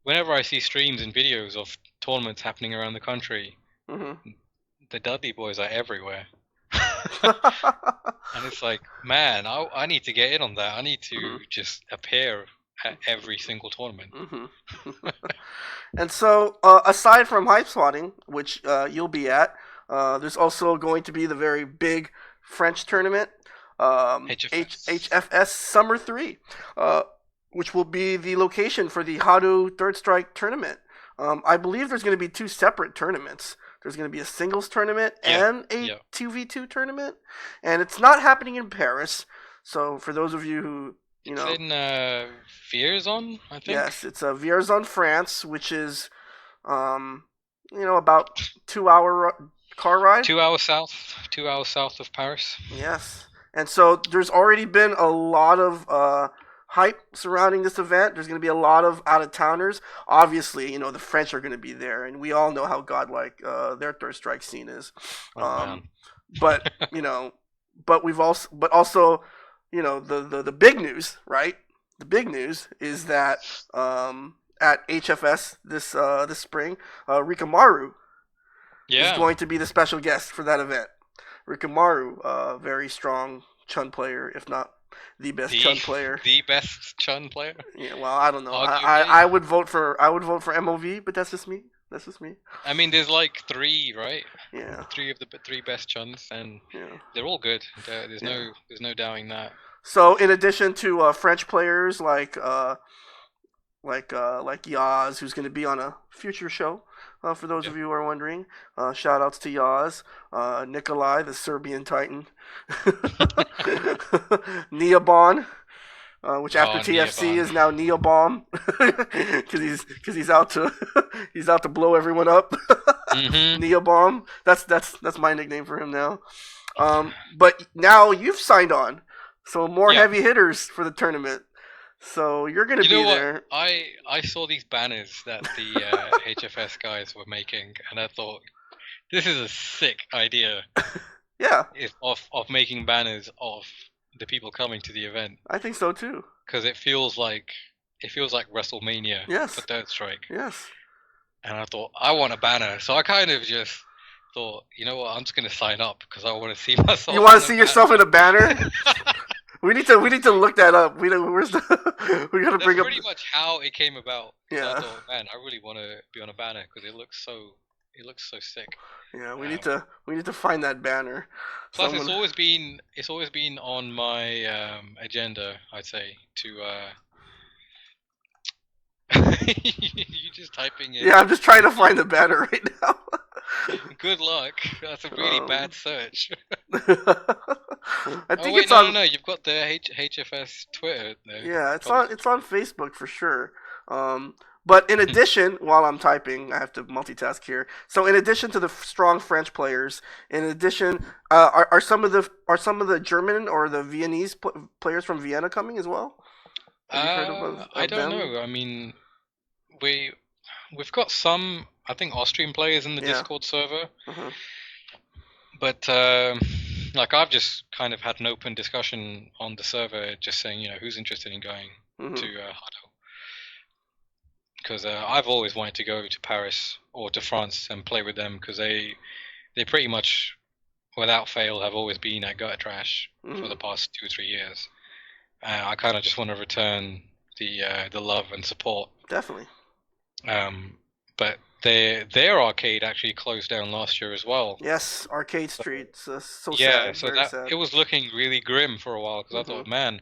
Speaker 2: whenever I see streams and videos of tournaments happening around the country,
Speaker 1: Mhm.
Speaker 2: the Dudley Boys are everywhere. And it's like, man, I need to get in on that. I need to
Speaker 1: Mhm.
Speaker 2: just appear at every single tournament.
Speaker 1: Mhm. And so, aside from Hype Spotting, which you'll be at, there's also going to be the very big French tournament,
Speaker 2: HFS.
Speaker 1: HFS Summer 3, uh, which will be the location for the Hado Third Strike tournament. I believe there's going to be two separate tournaments. There's going to be a singles tournament
Speaker 2: Yeah,
Speaker 1: and a
Speaker 2: yeah.
Speaker 1: 2v2 tournament, and it's not happening in Paris. So, for those of you who,
Speaker 2: It's in Vierzon, I think.
Speaker 1: yes, it's a Vierzon, France, which is um, about 2 hour car ride.
Speaker 2: 2 hours south. 2 hours south of Paris.
Speaker 1: Yes, and so there's already been a lot of hype surrounding this event. There's going to be a lot of out of towners. Obviously, the French are going to be there, and we all know how godlike their third strike scene is.
Speaker 2: Oh man.
Speaker 1: But but also, the big news, right? The big news is that at HFS this spring, Rikamaru is
Speaker 2: Yeah.
Speaker 1: going to be the special guest for that event. Rikamaru, very strong Chun player, if not the best
Speaker 2: The
Speaker 1: Chun player.
Speaker 2: the best Chun player,
Speaker 1: Yeah, well, I don't know.
Speaker 2: arguably.
Speaker 1: I would vote for MOV, but that's just me. That's just me.
Speaker 2: I mean, there's like three, right?
Speaker 1: Yeah,
Speaker 2: Three of the three best Chuns, and
Speaker 1: yeah,
Speaker 2: they're all good. There's
Speaker 1: yeah.
Speaker 2: no doubting that.
Speaker 1: So in addition to French players like Yaz, who's going to be on a future show. For those
Speaker 2: Yeah.
Speaker 1: of you who are wondering, shout outs to Yaz, Nikolai, the Serbian Titan, Neobon, which after
Speaker 2: Oh,
Speaker 1: TFC
Speaker 2: Neoban.
Speaker 1: is now Neobomb, because he's out to he's out to blow everyone up.
Speaker 2: Mhm.
Speaker 1: Neobomb. That's my nickname for him now. But now you've signed on, so more
Speaker 2: Yeah.
Speaker 1: heavy hitters for the tournament. So you're gonna
Speaker 2: You know
Speaker 1: be
Speaker 2: what?
Speaker 1: there.
Speaker 2: I saw these banners that the HFS guys were making, and I thought this is a sick idea.
Speaker 1: Yeah,
Speaker 2: Of making banners of the people coming to the event,
Speaker 1: I think so too.
Speaker 2: because it feels like WrestleMania for
Speaker 1: Yes,
Speaker 2: Third Strike.
Speaker 1: yes.
Speaker 2: And I thought, I want a banner. So I kind of just thought, you know what, I'm just gonna sign up because I want to see myself.
Speaker 1: You want
Speaker 2: on
Speaker 1: to
Speaker 2: a
Speaker 1: see
Speaker 2: banner.
Speaker 1: yourself in a banner? We need to look that up. Where's the we gotta
Speaker 2: That's
Speaker 1: bring up.
Speaker 2: pretty much how it came about. So I
Speaker 1: Yeah,
Speaker 2: thought, man, I really want to be on a banner because it looks so sick.
Speaker 1: yeah.
Speaker 2: Um,
Speaker 1: We need to find that banner.
Speaker 2: Plus,
Speaker 1: Someone.
Speaker 2: it's always been on my agenda. I'd say to you just typing in.
Speaker 1: Yeah, I'm just trying to find the banner right now.
Speaker 2: Good luck. That's a really
Speaker 1: Um,
Speaker 2: bad search.
Speaker 1: I
Speaker 2: Oh
Speaker 1: think
Speaker 2: wait,
Speaker 1: it's
Speaker 2: no, no,
Speaker 1: on.
Speaker 2: no. You've got the HFS Twitter there.
Speaker 1: Yeah,
Speaker 2: Probably.
Speaker 1: it's on Facebook for sure. But in addition, while I'm typing, I have to multitask here. So in addition to the strong French players, in addition, are some of the German or the Viennese players from Vienna coming as well? Have you heard
Speaker 2: I
Speaker 1: of
Speaker 2: don't
Speaker 1: them?
Speaker 2: know. I mean, we we've got some, I think, Austrian players in the
Speaker 1: Yeah.
Speaker 2: Discord server,
Speaker 1: Uh-huh.
Speaker 2: but like I've just kind of had an open discussion on the server, just saying, who's interested in going to
Speaker 1: Mhm.
Speaker 2: Hado, because I've always wanted to go to Paris or to France and play with them because they pretty much without fail, have always been at Gutter Trash for the
Speaker 1: Mm-hmm.
Speaker 2: past 2 or 3 years. I kind of just want to return the love and support.
Speaker 1: Definitely.
Speaker 2: Um, but their arcade actually closed down last year as well.
Speaker 1: Yes, Arcade
Speaker 2: So,
Speaker 1: Street. So
Speaker 2: yeah,
Speaker 1: sad.
Speaker 2: so
Speaker 1: Very
Speaker 2: that
Speaker 1: sad.
Speaker 2: it was looking really grim for a while because I
Speaker 1: Mm-hmm.
Speaker 2: thought, man,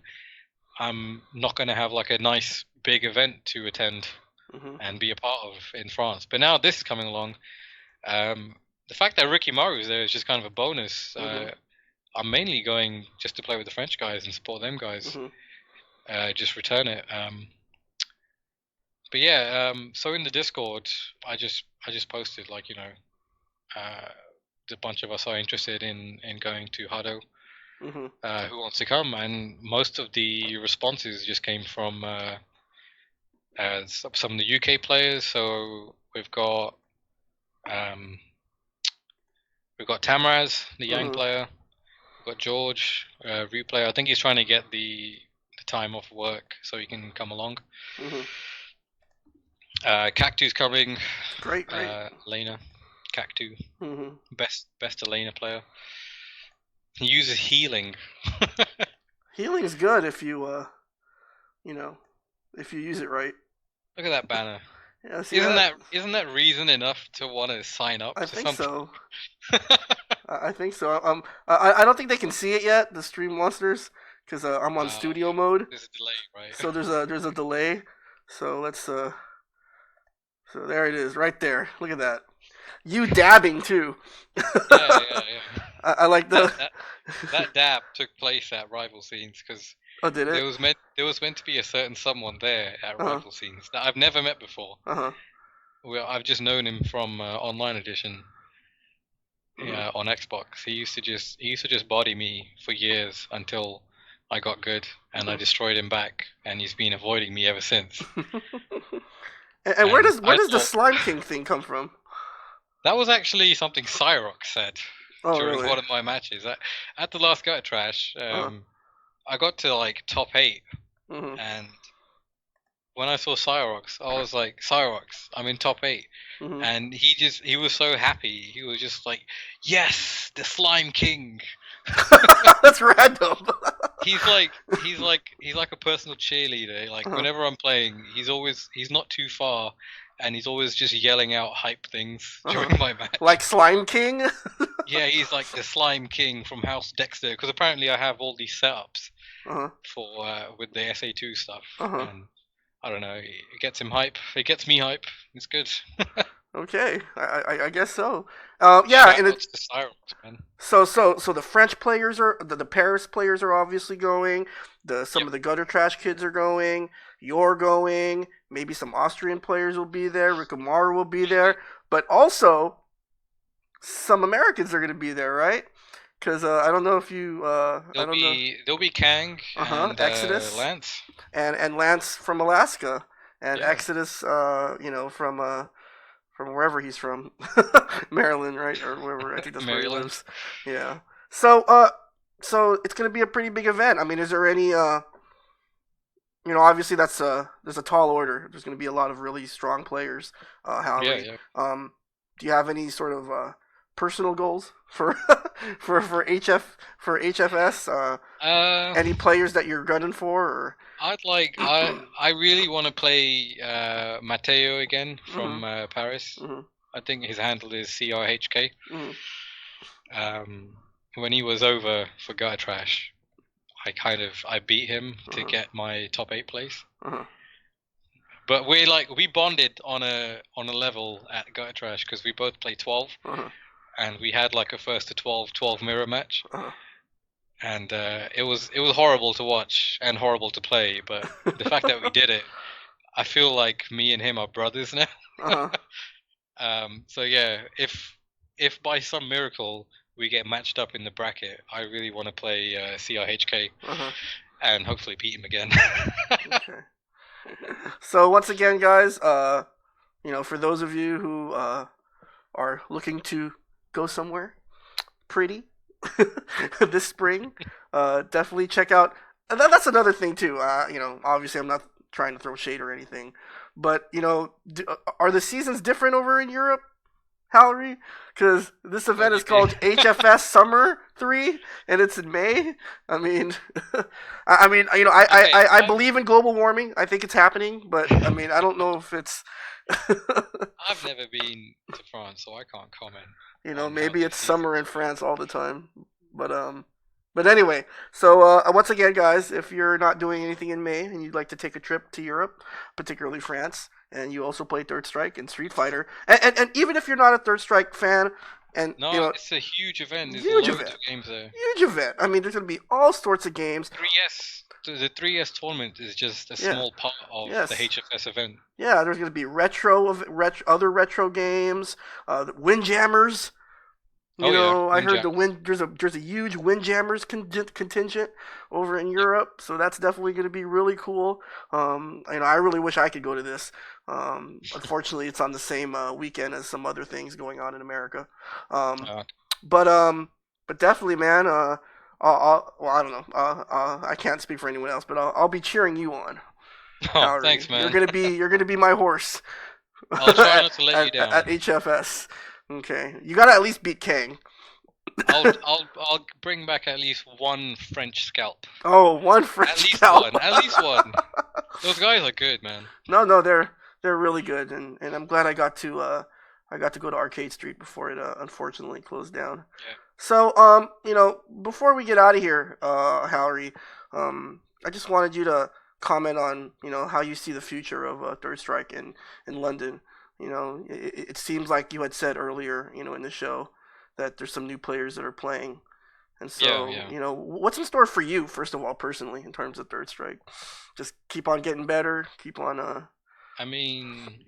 Speaker 2: I'm not going to have like a nice big event to attend
Speaker 1: Mm-hmm.
Speaker 2: and be a part of in France. But now this is coming along. The fact that Ricky Maru's there is just kind of a bonus.
Speaker 1: Mm-hmm.
Speaker 2: I'm mainly going just to play with the French guys and support them guys.
Speaker 1: Mm-hmm.
Speaker 2: Just return it. But yeah, so in the Discord, I just posted like uh, the bunch of us are interested in going to Hado.
Speaker 1: Mm-hmm.
Speaker 2: Who wants to come? And most of the responses just came from some of the UK players. So um, we've got Tamraz, the Yang
Speaker 1: Mm-hmm.
Speaker 2: player. We've got George, Root player. I think he's trying to get the time off work so he can come along.
Speaker 1: Mm-hmm.
Speaker 2: Cactu's coming.
Speaker 1: Great, great.
Speaker 2: Elena, Cactu,
Speaker 1: Mm-hmm.
Speaker 2: best Elena player. He uses healing.
Speaker 1: Healing is good if you know, if you use it right.
Speaker 2: Look at that banner.
Speaker 1: Yeah, see
Speaker 2: Isn't
Speaker 1: that?
Speaker 2: that reason enough to want to sign up
Speaker 1: I
Speaker 2: to
Speaker 1: think
Speaker 2: something?
Speaker 1: so. I think so. I don't think they can see it yet, the stream monsters, because I'm on studio mode.
Speaker 2: There's a delay,
Speaker 1: So
Speaker 2: right?
Speaker 1: there's a delay. So let's so there it is, right there. Look at that. You dabbing too.
Speaker 2: Yeah, yeah, yeah.
Speaker 1: I like
Speaker 2: That
Speaker 1: the.
Speaker 2: that that dab took place at Rival Scenes because
Speaker 1: Oh, did it?
Speaker 2: there was meant to be a certain someone there at
Speaker 1: Uh huh.
Speaker 2: Rival Scenes that I've never met before.
Speaker 1: Uh huh.
Speaker 2: Well, I've just known him from Online Edition,
Speaker 1: Mhm.
Speaker 2: on Xbox. He used to just body me for years until I got good and I
Speaker 1: Mhm.
Speaker 2: destroyed him back, and he's been avoiding me ever since.
Speaker 1: And where
Speaker 2: And
Speaker 1: does
Speaker 2: I
Speaker 1: the
Speaker 2: thought
Speaker 1: Slime King thing come from?
Speaker 2: that was actually something Cyrox said
Speaker 1: Oh,
Speaker 2: during
Speaker 1: really?
Speaker 2: one of my matches. At the last Gutter Trash,
Speaker 1: Uh.
Speaker 2: I got to like top 8,
Speaker 1: Mhm.
Speaker 2: and when I saw Cyrox, I was like, Cyrox, I'm in top 8.
Speaker 1: Mhm.
Speaker 2: And he was so happy. He was just like, yes, the Slime King.
Speaker 1: That's random.
Speaker 2: He's like a personal cheerleader. Like
Speaker 1: Uh-huh.
Speaker 2: whenever I'm playing, he's not too far, and he's always just yelling out hype things
Speaker 1: Uh-huh.
Speaker 2: during my match.
Speaker 1: Like Slime King.
Speaker 2: Yeah, he's like the Slime King from House Dexter, because apparently I have all these setups
Speaker 1: Uh-huh.
Speaker 2: for with the SA2 stuff,
Speaker 1: Uh-huh.
Speaker 2: and I don't know, it gets him hype. It gets me hype. It's good.
Speaker 1: Okay, I guess so. Yeah,
Speaker 2: Shout
Speaker 1: and
Speaker 2: outs
Speaker 1: it,
Speaker 2: to Cyrox, man.
Speaker 1: so the French players are the Paris players are obviously going. Some
Speaker 2: Yep.
Speaker 1: of the Gutter Trash kids are going. You're going. Maybe some Austrian players will be there. Ricamaru will be there, but also some Americans are going to be there, right? Because I don't know if you I don't know.
Speaker 2: There'll be Kang
Speaker 1: Uh huh.
Speaker 2: and
Speaker 1: Exodus
Speaker 2: Lance.
Speaker 1: and Lance from Alaska and
Speaker 2: Yeah.
Speaker 1: Exodus, from wherever he's from, Maryland, right, or wherever. I think that's where he
Speaker 2: Maryland.
Speaker 1: lives. Yeah. So so it's gonna be a pretty big event. I mean, is there any obviously there's a tall order. There's gonna be a lot of really strong players.
Speaker 2: Yeah,
Speaker 1: Halrey.
Speaker 2: yeah.
Speaker 1: Do you have any sort of personal goals for for HFS?
Speaker 2: Uh,
Speaker 1: Any players that you're gunning for? Or
Speaker 2: I really want to play Matteo again
Speaker 1: hmm
Speaker 2: from Paris.
Speaker 1: hmm
Speaker 2: I think his handle is CRHK.
Speaker 1: hmm
Speaker 2: When he was over for Gutter Trash, I beat him to
Speaker 1: uh-huh,
Speaker 2: get my top 8 place.
Speaker 1: uh-huh,
Speaker 2: But we bonded on a level at Gutter Trash because we both played 12,
Speaker 1: uh-huh,
Speaker 2: and we had like a first to 12 mirror match,
Speaker 1: uh-huh.
Speaker 2: and it was horrible to watch and horrible to play. But the fact that we did it, I feel like me and him are brothers now.
Speaker 1: uh-huh.
Speaker 2: So yeah, if by some miracle we get matched up in the bracket, I really want to play CRHK
Speaker 1: Uh-huh.
Speaker 2: and hopefully beat him again.
Speaker 1: Okay. So once again, guys, for those of you who are looking to go somewhere pretty this spring, definitely check out. And that's another thing too. Obviously, I'm not trying to throw shade or anything, but are the seasons different over in Europe? Halrey? Because this
Speaker 2: What
Speaker 1: event
Speaker 2: do
Speaker 1: is
Speaker 2: you mean?
Speaker 1: called HFS Summer 3, and it's in May. I mean, I mean,
Speaker 2: Okay,
Speaker 1: I believe in global warming. I think it's happening, but I mean, I don't know if it's,
Speaker 2: I've never been to France, so I can't comment on how
Speaker 1: maybe
Speaker 2: the
Speaker 1: it's
Speaker 2: seasons
Speaker 1: summer in
Speaker 2: are
Speaker 1: France all the time. But but anyway, so once again, guys, if you're not doing anything in May and you'd like to take a trip to Europe, particularly France, and you also play Third Strike and Street Fighter, and even if you're not a Third Strike fan, and
Speaker 2: No, it's a huge event. There's
Speaker 1: huge
Speaker 2: loads
Speaker 1: event,
Speaker 2: of games there.
Speaker 1: huge event. I mean, there's gonna be all sorts of games.
Speaker 2: 3S, the 3S tournament is just a
Speaker 1: Yeah.
Speaker 2: small part of the
Speaker 1: Yes.
Speaker 2: HFS event.
Speaker 1: Yeah. There's gonna be other retro games, Windjammers.
Speaker 2: Oh yeah,
Speaker 1: I heard
Speaker 2: Windjammers.
Speaker 1: there's a huge Windjammers contingent over in
Speaker 2: Yep.
Speaker 1: Europe, so that's definitely going to be really cool. I really wish I could go to this. Unfortunately, it's on the same weekend as some other things going on in America. Um,
Speaker 2: Uh,
Speaker 1: but but definitely, man. Well, I don't know. I can't speak for anyone else, but I'll be cheering you on,
Speaker 2: oh,
Speaker 1: Halrey.
Speaker 2: thanks, man.
Speaker 1: You're gonna be my horse
Speaker 2: I'll try not to let you down.
Speaker 1: at HFS. Okay, you gotta at least beat Kang.
Speaker 2: I'll bring back at least one French scalp.
Speaker 1: Oh, one French
Speaker 2: At least
Speaker 1: scalp.
Speaker 2: one. At least one. Those guys are good, man.
Speaker 1: No, they're really good, and I'm glad I got to go to Arcade Street before it unfortunately closed down.
Speaker 2: Yeah.
Speaker 1: So before we get out of here, Hallery, I just wanted you to comment on how you see the future of Third Strike in London. It seems like you had said earlier, in the show that there's some new players that are playing. And
Speaker 2: Yeah,
Speaker 1: so,
Speaker 2: yeah.
Speaker 1: what's in store for you, first of all, personally, in terms of Third Strike? Just keep on getting better, keep on,
Speaker 2: I mean,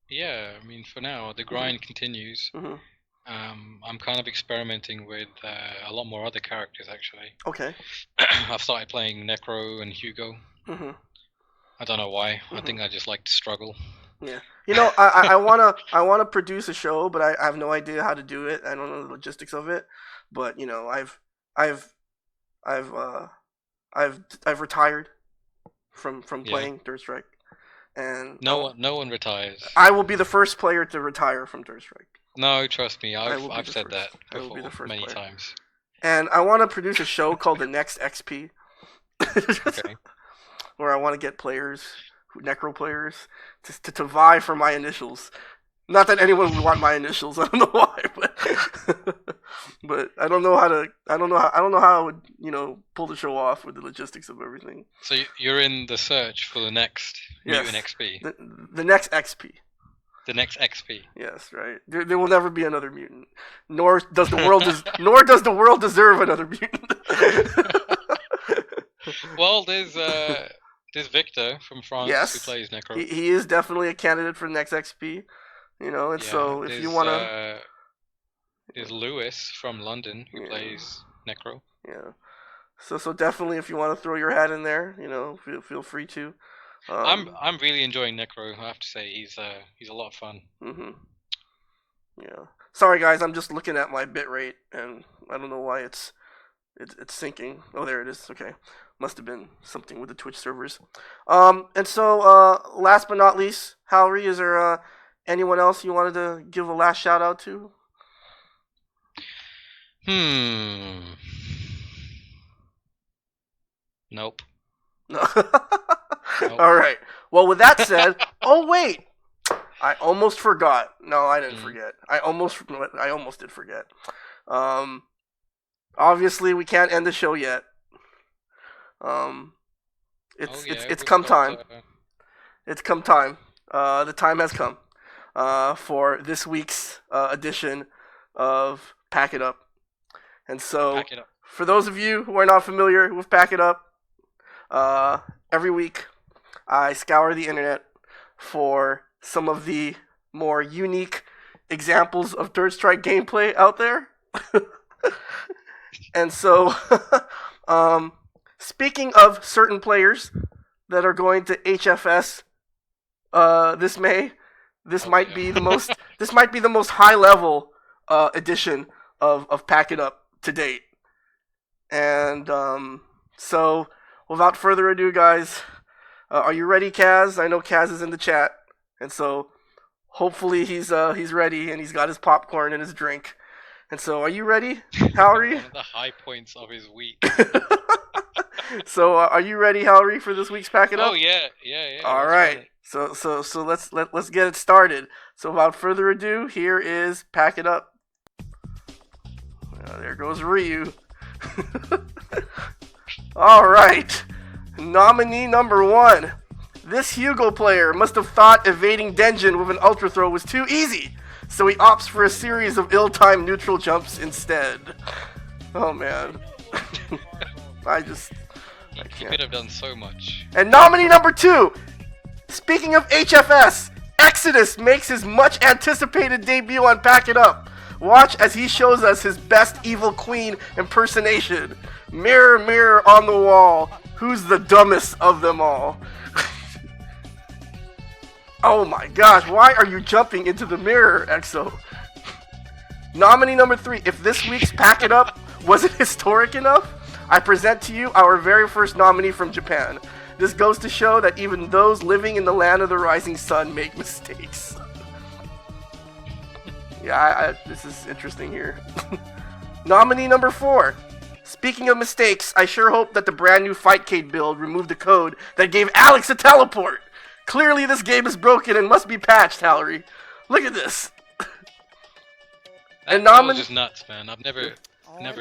Speaker 2: yeah. I mean, for now, the grind continues.
Speaker 1: hmm
Speaker 2: I'm kind of experimenting with a lot more other characters, actually.
Speaker 1: okay.
Speaker 2: I've started playing Necro and Hugo.
Speaker 1: hmm
Speaker 2: I don't know why. I
Speaker 1: hmm
Speaker 2: think I just like to struggle.
Speaker 1: Yeah. I wanna produce a show, but I have no idea how to do it. I don't know the logistics of it. But I've I've uh I've retired from
Speaker 2: Yeah.
Speaker 1: playing Third Strike, and
Speaker 2: No one retires.
Speaker 1: I will be the first player to retire from Third Strike.
Speaker 2: No, trust me.
Speaker 1: I will be
Speaker 2: I've
Speaker 1: the
Speaker 2: said
Speaker 1: first.
Speaker 2: that
Speaker 1: I will be the
Speaker 2: before
Speaker 1: first
Speaker 2: many
Speaker 1: player.
Speaker 2: times.
Speaker 1: And I want to produce a show called the Next XP,
Speaker 2: Okay.
Speaker 1: where I want to get players, Necro players, to vie for my initials. Not that anyone would want my initials. I don't know why, but I don't know how to. I don't know how I would pull the show off with the logistics of everything.
Speaker 2: So you're in the search for the next
Speaker 1: Yes.
Speaker 2: Mutant XP,
Speaker 1: The next XP.
Speaker 2: the next XP.
Speaker 1: Yes, right. There will never be another mutant. Nor does the world nor does the world deserve another mutant.
Speaker 2: Well, there's Victor from France
Speaker 1: Yes.
Speaker 2: who plays Necro.
Speaker 1: He is definitely a candidate for the next XP. And
Speaker 2: Yeah,
Speaker 1: so if you wanna,
Speaker 2: there's Lewis from London who
Speaker 1: Yeah.
Speaker 2: plays Necro.
Speaker 1: yeah. So definitely if you want to throw your hat in there, feel free to.
Speaker 2: I'm really enjoying Necro. I have to say he's a lot of fun.
Speaker 1: hmm Yeah. Sorry guys, I'm just looking at my bit rate and I don't know why it's syncing. Oh, there it is. Okay. Must have been something with the Twitch servers. And so last but not least, Hallery, is there anyone else you wanted to give a last shout out to?
Speaker 2: Nope.
Speaker 1: No. All right. Well, with that said, oh wait, I almost forgot. No, I didn't forget. I almost did forget. Obviously we can't end the show yet. It's come time. It's come time. The time has come for this week's edition of Pack It Up. And so,
Speaker 2: Pack it up.
Speaker 1: for those of you who are not familiar with Pack It Up, every week I scour the internet for some of the more unique examples of Third Strike gameplay out there. And so, speaking of certain players that are going to HFS this May, this might be the most high level edition of Pack It Up to date. And so, without further ado, guys, are you ready, Kaz? I know Kaz is in the chat, and so hopefully he's ready and he's got his popcorn and his drink. And so, are you ready, Halrey?
Speaker 2: One of the high points of his week.
Speaker 1: So, are you ready, Halrey, for this week's Pack It Up?
Speaker 2: Oh yeah.
Speaker 1: All
Speaker 2: Let's
Speaker 1: right.
Speaker 2: run it.
Speaker 1: So let's get it started. So without further ado, here is Pack It Up. There goes Ryu. All right. Nominee number 1. This Hugo player must have thought evading Denjin with an ultra throw was too easy, so he opts for a series of ill-timed neutral jumps instead. Oh man.
Speaker 2: He could have done so much.
Speaker 1: And nominee number 2. Speaking of HFS, Exodus makes his much anticipated debut on Pack It Up. Watch as he shows us his best Evil Queen impersonation. Mirror, mirror on the wall, who's the dumbest of them all? Oh my gosh, why are you jumping into the mirror, EXO? Nominee number 3. If this week's Pack It Up wasn't historic enough, I present to you our very first nominee from Japan. This goes to show that even those living in the land of the rising sun make mistakes. Yeah, this is interesting here. Nominee number 4. Speaking of mistakes, I sure hope that the brand new Fightcade build removed the code that gave Alex a teleport. Clearly this game is broken and must be patched, Halrey. Look at this.
Speaker 2: That was just nuts, man. I've never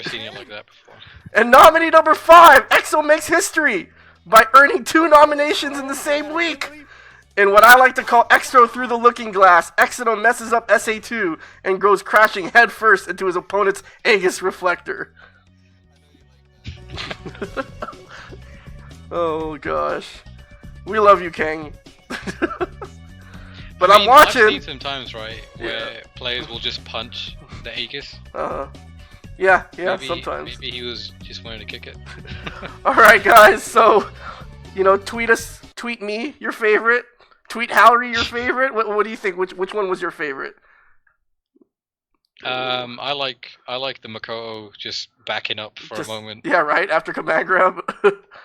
Speaker 2: seen it like that before.
Speaker 1: And nominee number 5, EXO makes history by earning 2 nominations in the same week. In what I like to call Extra through the looking glass, Exodo messes up SA2 and goes crashing headfirst into his opponent's Aegis reflector. Oh gosh. We love you, Kang. But I'm watching.
Speaker 2: I've seen sometimes, right, where players will just punch the Aegis.
Speaker 1: Yeah,
Speaker 2: maybe,
Speaker 1: sometimes.
Speaker 2: Maybe he was just wanting to kick it.
Speaker 1: Alright, guys, so, tweet me your favorite. Tweet Halrey your favorite. What do you think? Which one was your favorite?
Speaker 2: I like the Makoto just backing up for a moment.
Speaker 1: Yeah, right, after command grab.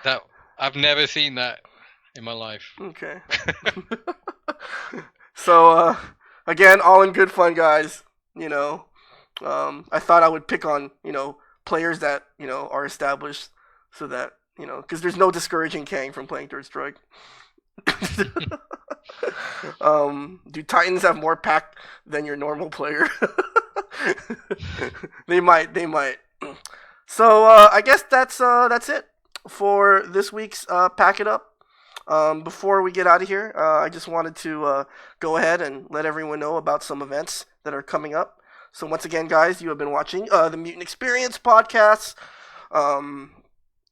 Speaker 2: That I've never seen that in my life.
Speaker 1: Okay. So, again, all in good fun, guys. I thought I would pick on, players that, are established so that, because there's no discouraging Kang from playing Third Strike. Do Titans have more pack than your normal player? They might. So, I guess that's it for this week's Pack It Up. Before we get out of here, I just wanted to go ahead and let everyone know about some events that are coming up. So once again, guys, you have been watching the Mutant XPerience podcast.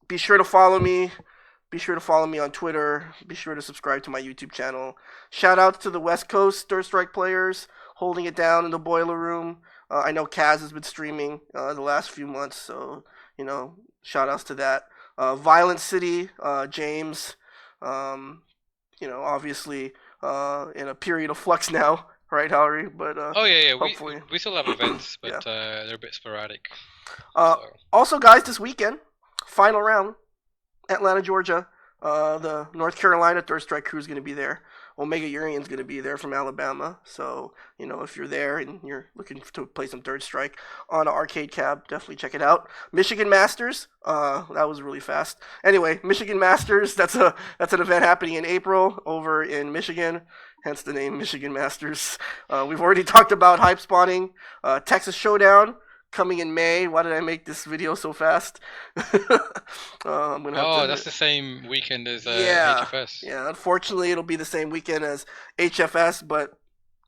Speaker 1: Be sure to follow me. Be sure to follow me on Twitter. Be sure to subscribe to my YouTube channel. Shout out to the West Coast Third Strike players holding it down in the boiler room. I know Kaz has been streaming the last few months, so shout outs to that. Violent City, James. Obviously in a period of flux now, right, Halrey? But hopefully
Speaker 2: we still have events, but they're a bit sporadic.
Speaker 1: Also, guys, this weekend, final round, Atlanta, Georgia. The North Carolina Third Strike crew is going to be there. Omega Urian's going to be there from Alabama. So, if you're there and you're looking to play some Third Strike on an arcade cab, definitely check it out. Michigan Masters, that was really fast. Anyway, Michigan Masters, that's an event happening in April over in Michigan, hence the name Michigan Masters. We've already talked about HYPESPOTTING. Texas Showdown, coming in May. Why did I make this video so fast?
Speaker 2: That's the same weekend as HFS.
Speaker 1: Yeah, unfortunately, it'll be the same weekend as HFS, but,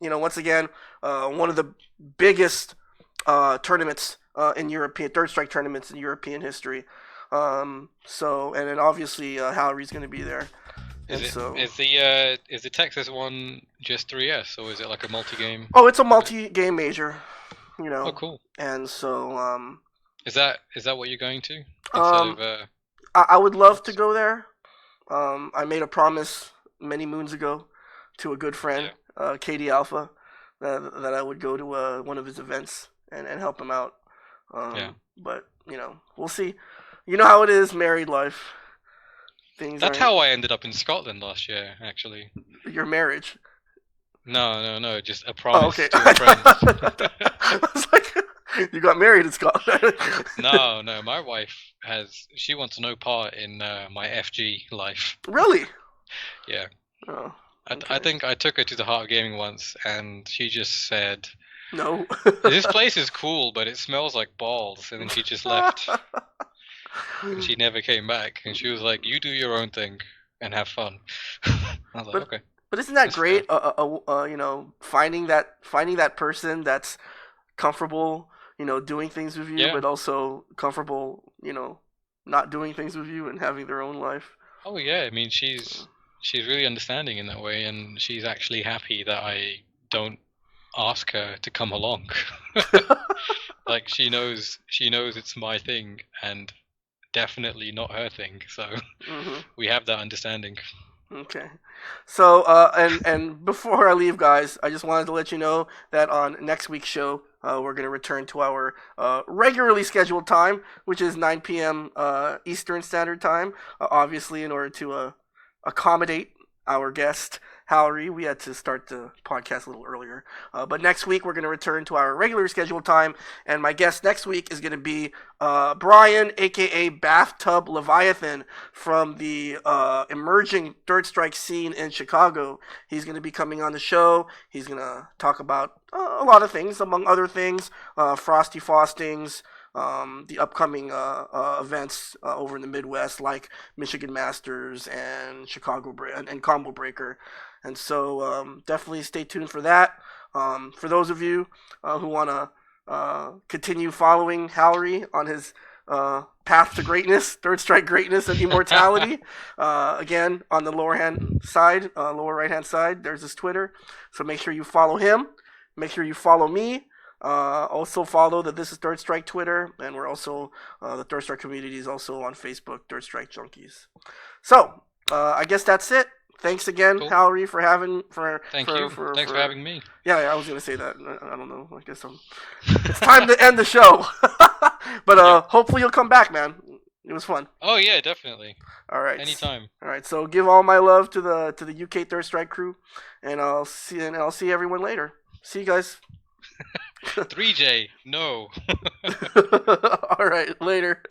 Speaker 1: once again, one of the biggest tournaments in European, Third Strike tournaments in European history. And then obviously Halrey's going to be there.
Speaker 2: Is the Texas one just 3S, or is it like a multi-game?
Speaker 1: Oh, it's a multi-game major.
Speaker 2: Oh, cool.
Speaker 1: And so,
Speaker 2: is that what you're going to? Instead of,
Speaker 1: I would love to go there. I made a promise many moons ago to a good friend, KD Alpha, that I would go to one of his events and help him out. But, we'll see. You know how it is, married life.
Speaker 2: That's how I ended up in Scotland last year, actually.
Speaker 1: Your marriage.
Speaker 2: No. Just a
Speaker 1: Oh,
Speaker 2: promise
Speaker 1: okay.
Speaker 2: to a friend.
Speaker 1: I was like, you got married in Scotland.
Speaker 2: No. My wife she wants no part in my FG life.
Speaker 1: Really?
Speaker 2: Yeah.
Speaker 1: Oh,
Speaker 2: I
Speaker 1: okay.
Speaker 2: think I took her to the Heart of Gaming once, and she just said,
Speaker 1: No.
Speaker 2: "This place is cool, but it smells like balls." And then she just left, and she never came back. And she was like, "You do your own thing and have fun." I was like,
Speaker 1: but
Speaker 2: "Okay,
Speaker 1: but isn't that
Speaker 2: that's fair."
Speaker 1: great? Finding that person that's comfortable, doing things with you,
Speaker 2: Yeah.
Speaker 1: but also comfortable, not doing things with you and having their own life.
Speaker 2: Oh yeah. I mean, she's really understanding in that way, and she's actually happy that I don't ask her to come along. Like she knows it's my thing, and definitely not her thing. So
Speaker 1: hmm
Speaker 2: we have that understanding.
Speaker 1: Okay. So, and before I leave, guys, I just wanted to let you know that on next week's show, we're going to return to our regularly scheduled time, which is 9 p.m. Eastern Standard Time. Obviously, in order to accommodate our guest, Halrey, we had to start the podcast a little earlier. But next week, we're going to return to our regular scheduled time, and my guest next week is going to be Brian, aka Bathtub Leviathan, from the emerging Third Strike scene in Chicago. He's going to be coming on the show. He's going to talk about a lot of things, among other things, Frosty Faustings, the upcoming events over in the Midwest, like Michigan Masters and and Combo Breaker. And so definitely stay tuned for that. For those of you who want to continue following Hallery on his path to greatness, Third Strike greatness and immortality. Again, on the lower right hand side, there's his Twitter. So make sure you follow him. Make sure you follow me. Also follow the This Is Third Strike Twitter, and we're also the Third Strike community is also on Facebook, Third Strike Junkies. So I guess that's it. Thanks again,
Speaker 2: Cool.
Speaker 1: Hallery, for having
Speaker 2: Thank you. Thanks for having me.
Speaker 1: Yeah, I was gonna say that. I don't know. I guess it's time to end the show. But
Speaker 2: Yep.
Speaker 1: hopefully you'll come back, man. It was fun.
Speaker 2: Oh yeah, definitely.
Speaker 1: All right.
Speaker 2: Anytime.
Speaker 1: All right. So give all my love to the UK Third Strike crew, and I'll see everyone later. See you guys.
Speaker 2: 3J, no.
Speaker 1: All right. Later.